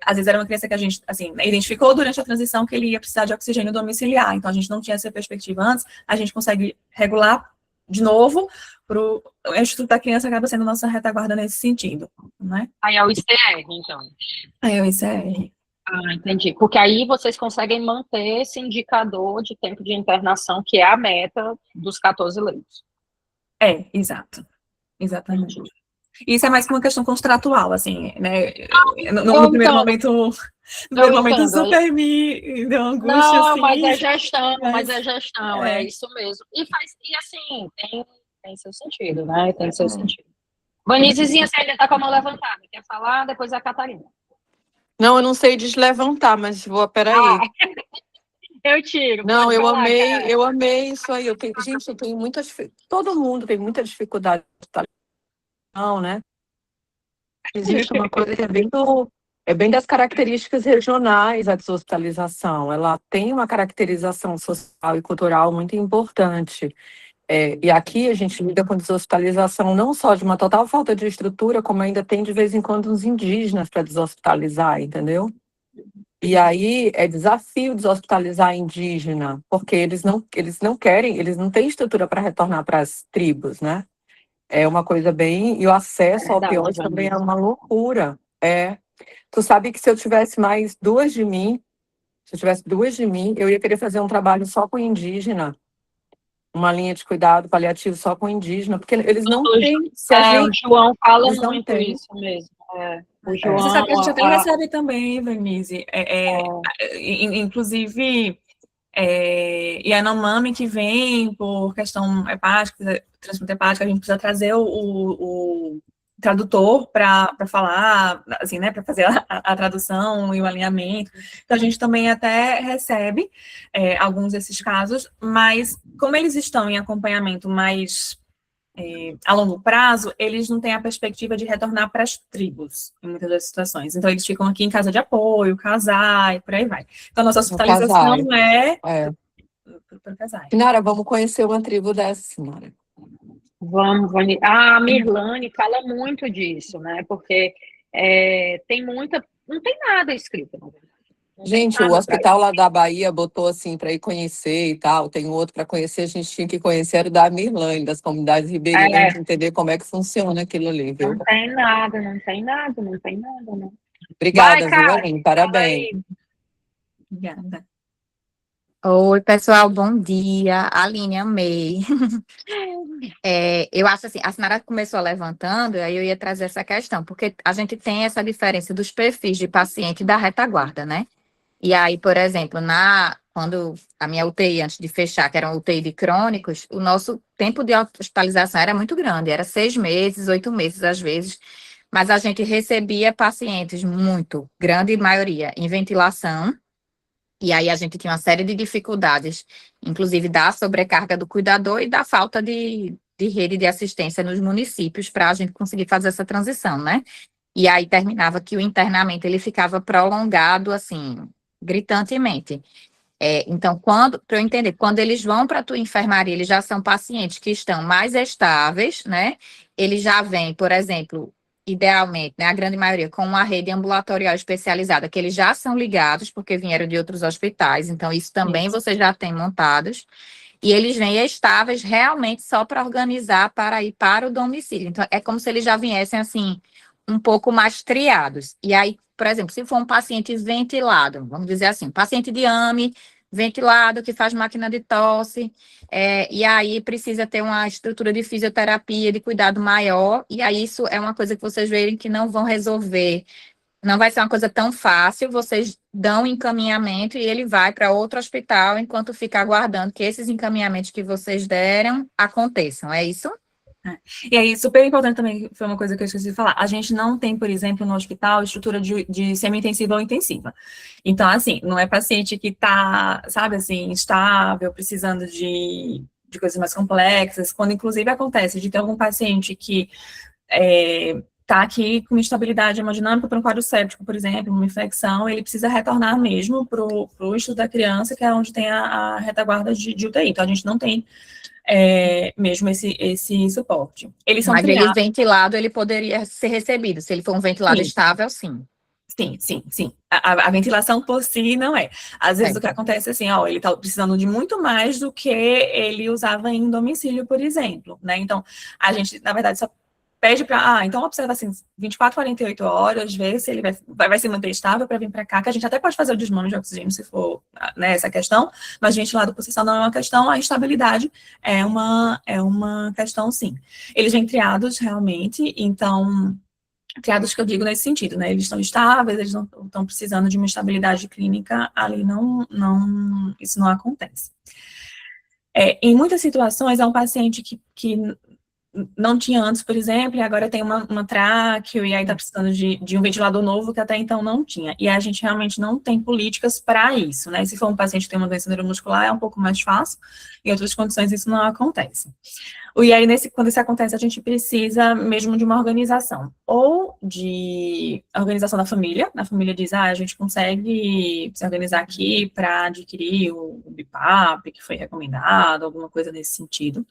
às vezes era uma criança que a gente, assim, identificou durante a transição que ele ia precisar de oxigênio domiciliar, então a gente não tinha essa perspectiva antes, a gente consegue regular de novo, o Instituto da Criança acaba sendo nossa retaguarda nesse sentido, né? Aí é o ICR, então. Aí é o ICR. Ah, entendi. Porque aí vocês conseguem manter esse indicador de tempo de internação, que é a meta dos 14 leitos. Exato. Exatamente. Entendi. Isso é mais que uma questão contratual, assim, né? No primeiro momento, super me deu angústia, não, assim. Mas é gestão, é isso mesmo. E assim, tem seu sentido, né? Tem seu sentido. Vanizezinha, você ainda está com a mão levantada. Quer falar? Depois é a Catarina. Não, eu não sei deslevantar, mas peraí. Eu tiro. Não, eu amei isso aí. Gente, eu tenho todo mundo tem muita dificuldade de não, né? Existe uma coisa que é bem das características regionais a deshospitalização. Ela tem uma caracterização social e cultural muito importante. E aqui a gente lida com deshospitalização não só de uma total falta de estrutura, como ainda tem de vez em quando uns indígenas para deshospitalizar, entendeu? E aí é desafio deshospitalizar indígena, porque eles não querem, eles não têm estrutura para retornar para as tribos, né? É uma coisa bem... E o acesso ao opioide também é uma loucura. Tu sabe que se eu tivesse mais 2 de mim, eu ia querer fazer um trabalho só com indígena, uma linha de cuidado paliativo só com indígena, porque eles não têm... O João fala muito isso mesmo. O João, você sabe que a gente até recebe também, Vanise, inclusive... Yanomami que vem por questão hepática, transplante hepática, a gente precisa trazer o tradutor para falar, assim, né, para fazer a tradução e o alinhamento. Então, a gente também até recebe alguns desses casos, mas como eles estão em acompanhamento mais a longo prazo, eles não têm a perspectiva de retornar para as tribos, em muitas das situações. Então, eles ficam aqui em casa de apoio, casar, e por aí vai. Então, nossa hospitalização é para casar. Sinara, vamos conhecer uma tribo dessa, Sinara. Vamos. A Mirlane fala muito disso, né? Porque tem muita... Não tem nada escrito, na verdade. Gente, o hospital lá da Bahia botou assim para ir conhecer e tal, tem outro para conhecer, a gente tinha que conhecer era o da Mirlane, das comunidades ribeirinhas, entender como é que funciona aquilo ali, viu? Não tem nada. Não. Obrigada, viu, Aline? Parabéns. Obrigada. Oi, pessoal, bom dia. Aline, amei. Eu acho assim, a Sinara começou levantando, aí eu ia trazer essa questão, porque a gente tem essa diferença dos perfis de paciente da retaguarda, né? E aí, por exemplo, quando a minha UTI, antes de fechar, que era uma UTI de crônicos, o nosso tempo de hospitalização era muito grande, era 6 meses, 8 meses às vezes, mas a gente recebia pacientes muito, grande maioria, em ventilação, e aí a gente tinha uma série de dificuldades, inclusive da sobrecarga do cuidador e da falta de rede de assistência nos municípios para a gente conseguir fazer essa transição, né? E aí terminava que o internamento ele ficava prolongado, assim, gritantemente. Então, para eu entender, quando eles vão para a tua enfermaria, eles já são pacientes que estão mais estáveis, né? Eles já vêm, por exemplo, idealmente, né, a grande maioria, com uma rede ambulatorial especializada, que eles já são ligados, porque vieram de outros hospitais, então isso também você já tem montados, e eles vêm estáveis realmente só para organizar para ir para o domicílio. Então, é como se eles já viessem, assim, um pouco mais triados. E aí, por exemplo, se for um paciente ventilado, vamos dizer assim, paciente de AME, ventilado, que faz máquina de tosse, e aí precisa ter uma estrutura de fisioterapia, de cuidado maior, e aí isso é uma coisa que vocês verem que não vão resolver, não vai ser uma coisa tão fácil, vocês dão um encaminhamento e ele vai para outro hospital, enquanto fica aguardando que esses encaminhamentos que vocês deram aconteçam, é isso? E aí, super importante também, foi uma coisa que eu esqueci de falar, a gente não tem, por exemplo, no hospital, estrutura de semi-intensiva ou intensiva. Então, assim, não é paciente que está, sabe, assim, instável, precisando de coisas mais complexas, quando inclusive acontece de ter algum paciente que está aqui com instabilidade hemodinâmica para um quadro séptico, por exemplo, uma infecção, ele precisa retornar mesmo para o Instituto da Criança, que é onde tem a retaguarda de UTI. Então, a gente não tem mesmo esse suporte. Eles são Mas triados. ele ventilado, ele poderia ser recebido, se ele for um ventilado Sim. estável, sim. Sim. A ventilação por si não é. Às vezes o que acontece é assim, ele está precisando de muito mais do que ele usava em domicílio, por exemplo, né? Então, a gente, na verdade, só pede para, então observa assim, 24, 48 horas, ver se ele vai se manter estável para vir para cá, que a gente até pode fazer o desmame de oxigênio se for, né, essa questão, mas ventilado por si só não é uma questão, a estabilidade é uma questão, sim. Eles vêm triados, realmente, então, triados que eu digo nesse sentido, né, eles estão estáveis, eles não estão precisando de uma estabilidade clínica, ali isso não acontece. Em muitas situações, é um paciente que não tinha antes, por exemplo, e agora tem uma tráqueo, e aí está precisando de um ventilador novo que até então não tinha. E a gente realmente não tem políticas para isso, né? Se for um paciente que tem uma doença neuromuscular, é um pouco mais fácil, em outras condições isso não acontece. E aí, quando isso acontece, a gente precisa mesmo de uma organização, ou de organização da família. A família diz, a gente consegue se organizar aqui para adquirir o BIPAP, que foi recomendado, alguma coisa nesse sentido.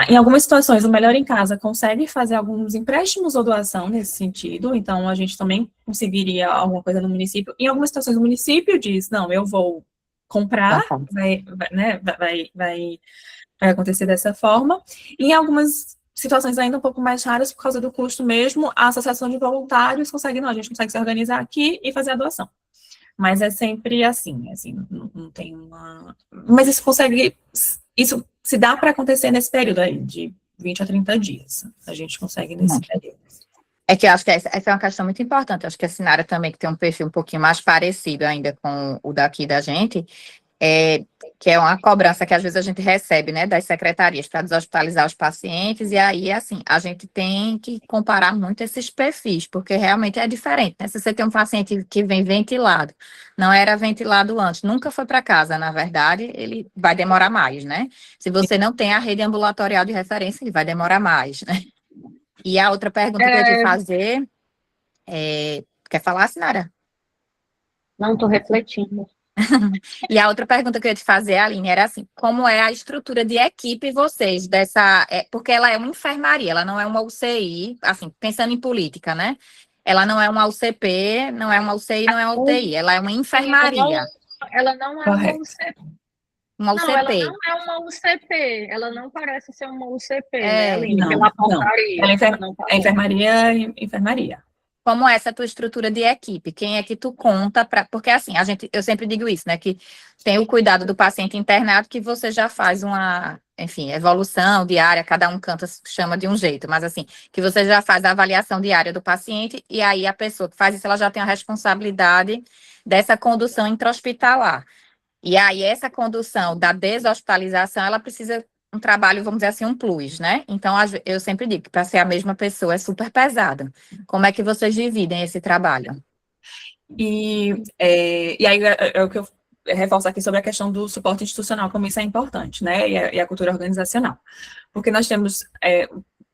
Em algumas situações, o Melhor em Casa consegue fazer alguns empréstimos ou doação nesse sentido, então a gente também conseguiria alguma coisa no município. Em algumas situações, o município diz, não, eu vou comprar, vai acontecer dessa forma. E em algumas situações ainda um pouco mais raras, por causa do custo mesmo, a associação de voluntários consegue, não, a gente consegue se organizar aqui e fazer a doação. Mas é sempre assim, não tem uma... Mas isso se dá para acontecer nesse período aí, de 20 a 30 dias. A gente consegue nesse período. É que eu acho que essa é uma questão muito importante. Eu acho que a Sinara também, que tem um perfil um pouquinho mais parecido ainda com o daqui da gente, que é uma cobrança que às vezes a gente recebe, né, das secretarias para deshospitalizar os pacientes, e aí, assim, a gente tem que comparar muito esses perfis, porque realmente é diferente, né? Se você tem um paciente que vem ventilado, não era ventilado antes, nunca foi para casa, na verdade, ele vai demorar mais, né? Se você não tem a rede ambulatorial de referência, ele vai demorar mais, né? E a outra pergunta que eu ia te fazer, quer falar, Sinara? Não, estou refletindo. E a outra pergunta que eu ia te fazer, Aline, era assim, como é a estrutura de equipe vocês dessa... porque ela é uma enfermaria, ela não é uma UCI, assim, pensando em política, né? Ela não é uma UCP, não é uma UCI, não é uma UTI, ela é uma enfermaria. Ela não é uma UCP. Uma Não, UCP. ela não é uma UCP, ela não parece ser uma UCP, né, Aline? Não, Pela portaria. É enfermaria. Como é essa tua estrutura de equipe? Quem é que tu conta para... Porque, assim, eu sempre digo isso, né? Que tem o cuidado do paciente internado, que você já faz uma, enfim, evolução diária, cada um chama de um jeito, mas, assim, que você já faz a avaliação diária do paciente, e aí a pessoa que faz isso, ela já tem a responsabilidade dessa condução intra-hospitalar. E aí, essa condução da deshospitalização, ela precisa um trabalho, vamos dizer assim, um plus, né? Então, eu sempre digo que para ser a mesma pessoa é super pesado. Como é que vocês dividem esse trabalho? E aí é o que eu reforço aqui sobre a questão do suporte institucional, como isso é importante, né? E a cultura organizacional. Porque nós temos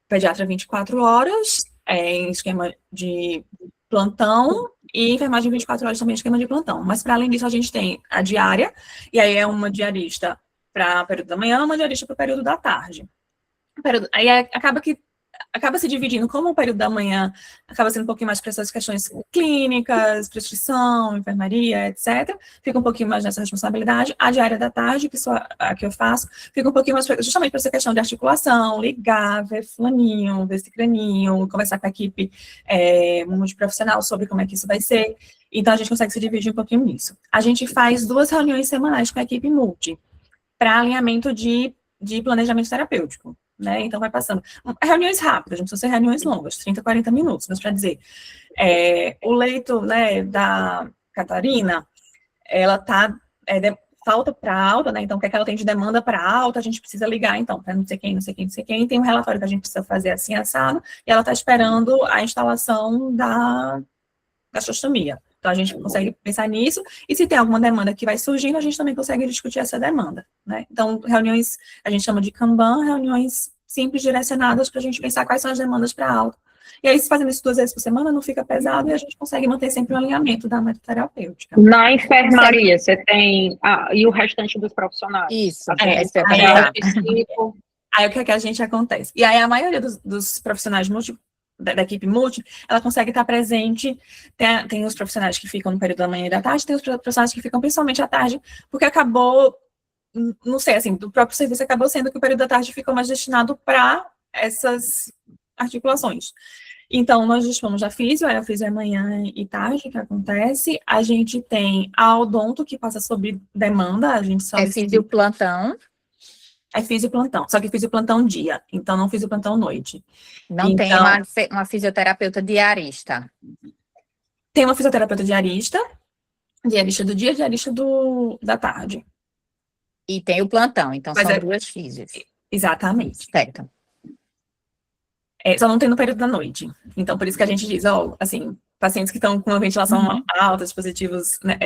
pediatra 24 horas, em esquema de plantão, e enfermagem 24 horas também em esquema de plantão. Mas, para além disso, a gente tem a diária, e aí é uma diarista para o período da manhã, uma diarista para o período da tarde. Aí acaba que acaba se dividindo, como o período da manhã acaba sendo um pouquinho mais para essas questões clínicas, prescrição, enfermaria, etc., fica um pouquinho mais nessa responsabilidade. A diária da tarde, que só a que eu faço, fica um pouquinho mais justamente para essa questão de articulação, ligar, ver fulaninho, ver cicraninho, conversar com a equipe multiprofissional sobre como é que isso vai ser. Então, a gente consegue se dividir um pouquinho nisso. A gente faz 2 reuniões semanais com a equipe multi, para alinhamento de planejamento terapêutico, né? Então, vai passando. Reuniões rápidas, não precisam ser reuniões longas, 30, 40 minutos, mas para dizer, o leito, né, da Catarina, ela tá, falta para alta, né? Então, o que é que ela tem de demanda para alta, a gente precisa ligar, então, para não sei quem, não sei quem, não sei quem, tem um relatório que a gente precisa fazer assim, assado, e ela está esperando a instalação da gastrostomia. Então, a gente consegue pensar nisso, e se tem alguma demanda que vai surgindo, a gente também consegue discutir essa demanda, né? Então, reuniões, a gente chama de Kanban, reuniões simples, direcionadas, para a gente pensar quais são as demandas para alta. E aí, se fazendo isso 2 vezes por semana, não fica pesado, e a gente consegue manter sempre o alinhamento da meta terapêutica. Na enfermaria, você tem... e o restante dos profissionais? Isso, Aí, aí o que é que a gente acontece? E aí, a maioria dos profissionais da equipe multi, ela consegue estar presente, tem os profissionais que ficam no período da manhã e da tarde, tem os profissionais que ficam principalmente à tarde, porque acabou, não sei, assim, do próprio serviço acabou sendo que o período da tarde ficou mais destinado para essas articulações. Então, nós dispomos da físio, a físio é manhã e tarde, que acontece, a gente tem a odonto, que passa sob demanda, a gente só... físio plantão. É físio plantão, só que físio plantão dia, então não físio plantão noite. Não então, tem uma fisioterapeuta diarista. Tem uma fisioterapeuta diarista do dia, diarista da tarde. E tem o plantão, então Mas são 2 físios. Exatamente. Certo. Só não tem no período da noite. Então, por isso que a gente diz, assim, pacientes que estão com uma ventilação alta, dispositivos, né,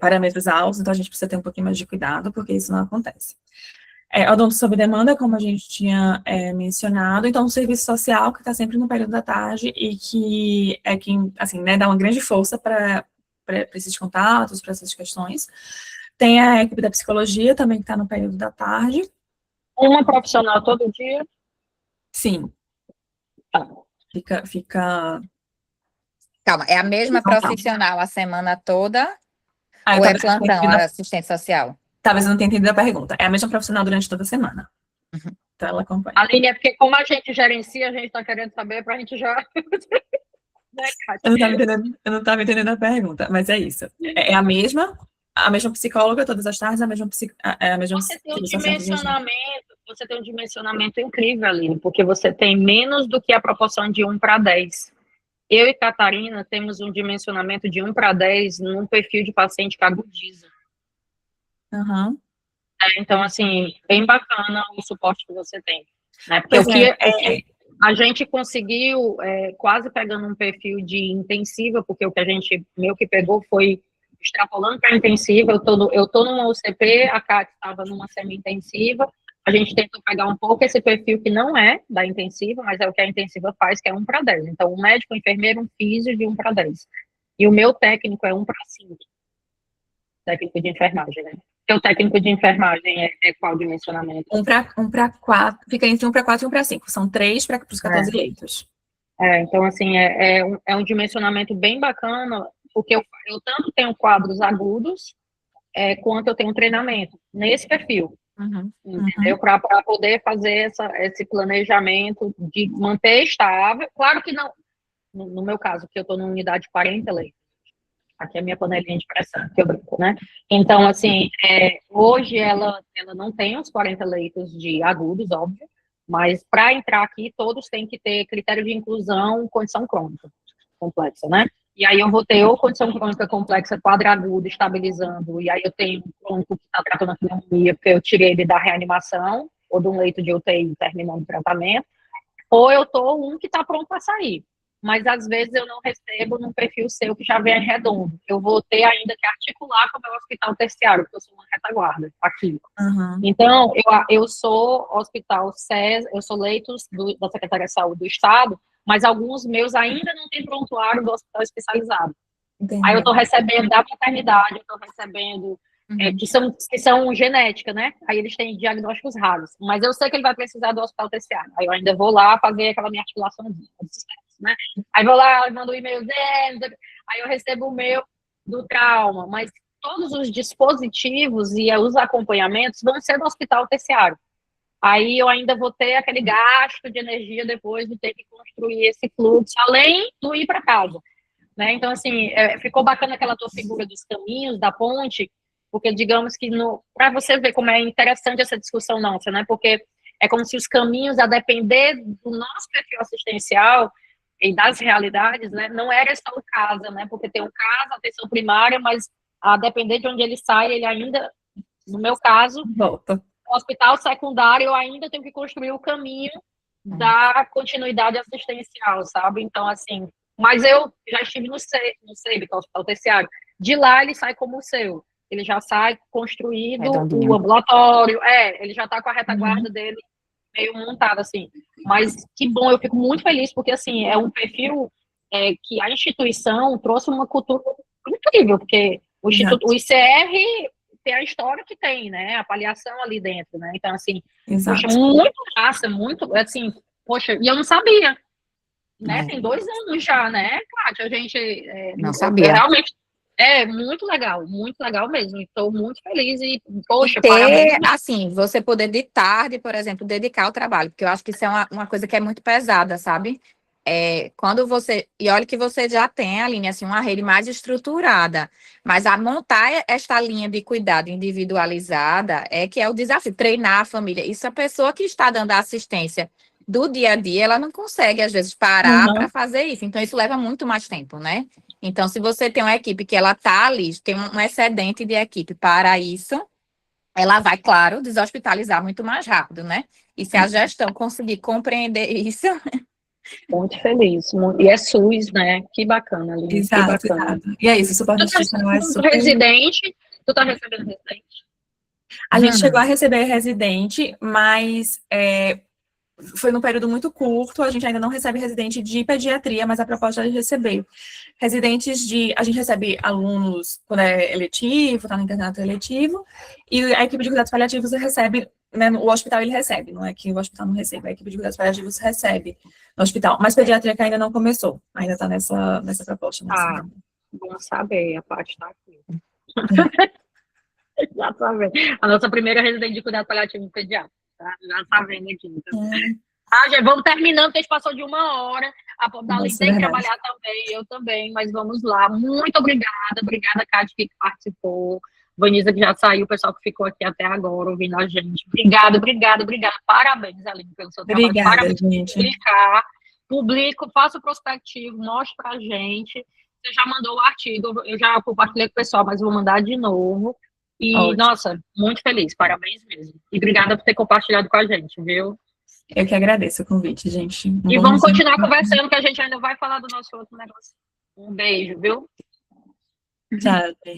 parâmetros altos, então a gente precisa ter um pouquinho mais de cuidado, porque isso não acontece. Odonto sob demanda, como a gente tinha mencionado, então o serviço social, que está sempre no período da tarde, e que é quem, assim, né, dá uma grande força para esses contatos, para essas questões. Tem a equipe da psicologia, também, que está no período da tarde. Uma profissional todo dia? Sim. Fica... Calma, é a mesma profissional a semana toda? Ou é plantão, a assistente social? Talvez eu não tenha entendido a pergunta. É a mesma profissional durante toda a semana. Uhum. Então, ela acompanha. Aline, é porque como a gente gerencia, a gente está querendo saber para a gente já... Eu não estava entendendo a pergunta, mas é isso. É a mesma psicóloga todas as tardes, a mesma Você tem um dimensionamento incrível, Aline, porque você tem menos do que a proporção de 1 para 10. Eu e Catarina temos um dimensionamento de 1 para 10 num perfil de paciente que agudiza. Uhum. Então, assim, bem bacana o suporte que você tem. Né? Porque a gente conseguiu, quase pegando um perfil de intensiva, porque o que a gente meio que pegou foi extrapolando para intensiva. Eu tô numa UCP, a Kátia estava numa semi-intensiva, a gente tentou pegar um pouco esse perfil que não é da intensiva, mas é o que a intensiva faz, que é 1 para 10. Então, um médico, um enfermeiro, um físio de 1 para 10. E o meu técnico é 1 para 5. Técnico de enfermagem, né? O técnico de enfermagem é qual dimensionamento? 1 para 4, fica entre 1 para 4 e 1 para 5. São 3 para os 14 leitos. Então, assim, é um dimensionamento bem bacana, porque eu tanto tenho quadros agudos, quanto eu tenho treinamento nesse perfil. Entendeu? Para poder fazer esse planejamento de manter estável. Claro que não, no meu caso, que eu estou numa unidade de 40 leitos. Aqui é a minha panelinha de pressão, que eu brinco, né? Então, assim, hoje ela não tem os 40 leitos de agudos, óbvio, mas para entrar aqui, todos têm que ter critério de inclusão, condição crônica complexa, né? E aí eu vou ter ou condição crônica complexa, quadragudo, estabilizando, e aí eu tenho um crônico que está tratando a pneumonia, porque eu tirei ele da reanimação, ou de um leito de UTI terminando o tratamento, ou eu tô que está pronto para sair. Mas às vezes eu não recebo num perfil seu que já vem redondo. Eu vou ter ainda que articular com o meu hospital terciário, porque eu sou uma retaguarda aqui. Então, eu sou hospital SES, eu sou leitos da Secretaria de Saúde do Estado, mas alguns meus ainda não têm prontuário do hospital especializado. Entendi. Aí eu estou recebendo da maternidade, eu estou recebendo Uhum. que são genética, né? Aí eles têm diagnósticos raros. Mas eu sei que ele vai precisar do hospital terciário. Aí eu ainda vou lá fazer aquela minha articulaçãozinha, né? Aí vou lá, mando um e-mail, aí eu recebo o meu do trauma. Mas todos os dispositivos e os acompanhamentos vão ser do hospital terciário. Aí eu ainda vou ter aquele gasto de energia depois de ter que construir esse fluxo, além do ir para casa. Né? Então, assim, ficou bacana aquela tua figura dos caminhos, da ponte, porque digamos que, para você ver como é interessante essa discussão nossa, né? Porque é como se os caminhos, a depender do nosso perfil assistencial e das realidades, né? Não era só o casa, né? Porque tem o casa, atenção primária, mas a depender de onde ele sai, ele ainda, no meu caso, Volta. no hospital secundário, eu ainda tenho que construir o caminho da continuidade assistencial, sabe? Então, assim, mas eu já estive no SEIB, que é o hospital terciário. De lá, ele sai como o seu. Ele já sai construído, Redondinho. o ambulatório, ele já está com a retaguarda dele meio montada, assim. Mas que bom, eu fico muito feliz, porque, assim, é um perfil que a instituição trouxe uma cultura incrível, porque o ICR tem a história que tem, né? A avaliação ali dentro, né? Então, assim, Exato. poxa, muito massa, muito, assim, poxa, e eu não sabia, né? Tem 2 anos já, né, Kátia? A gente Não sabia. realmente muito legal mesmo. Estou muito feliz e, poxa, E ter, parabéns. assim, você poder de tarde, por exemplo, dedicar ao trabalho, porque eu acho que isso é uma coisa que é muito pesada, sabe? Quando você, e olha que você já tem, Aline, assim, uma rede mais estruturada, mas a montar esta linha de cuidado individualizada que é o desafio, treinar a família. Isso a pessoa que está dando a assistência do dia a dia, ela não consegue, às vezes, parar para fazer isso. Então, isso leva muito mais tempo, né? Então, se você tem uma equipe que ela está ali, tem um excedente de equipe para isso, ela vai, claro, deshospitalizar muito mais rápido, né? E se a gestão conseguir compreender isso... Muito feliz. E é SUS, né? Que bacana, Aline, Exato, que bacana. exato. E é isso, o suporte institucional é super... Residente, tu tá recebendo residente? A gente chegou a receber residente, mas foi num período muito curto, a gente ainda não recebe residente de pediatria, mas a proposta é de receber. Residentes a gente recebe alunos quando é eletivo, tá no internato eletivo, e a equipe de cuidados paliativos recebe, né, o hospital ele recebe, não é que o hospital não recebe, a equipe de cuidados paliativos recebe no hospital, mas pediatria que ainda não começou, ainda tá nessa proposta. Bom saber, a parte tá aqui. Já tá vendo. A nossa primeira residente de cuidado paliativo pediátrico, tá? Já tá vendo aqui. Então. Já vamos terminando, porque a gente passou de 1 hora. A Dali tem que trabalhar também, eu também, mas vamos lá. Muito obrigada, Kátia, que participou. Vanisa, que já saiu, o pessoal que ficou aqui até agora ouvindo a gente. Obrigada. Parabéns, Aline, pelo seu trabalho. Obrigada, Parabéns gente. Publico, faça o prospectivo, mostre pra gente. Você já mandou o artigo, eu já compartilhei com o pessoal, mas vou mandar de novo. E, ótimo. Nossa, muito feliz, parabéns mesmo. E obrigada por ter compartilhado com a gente, viu? Eu que agradeço o convite, gente. E vamos continuar conversando, que a gente ainda vai falar do nosso outro negócio. Um beijo, viu? Tchau, gente.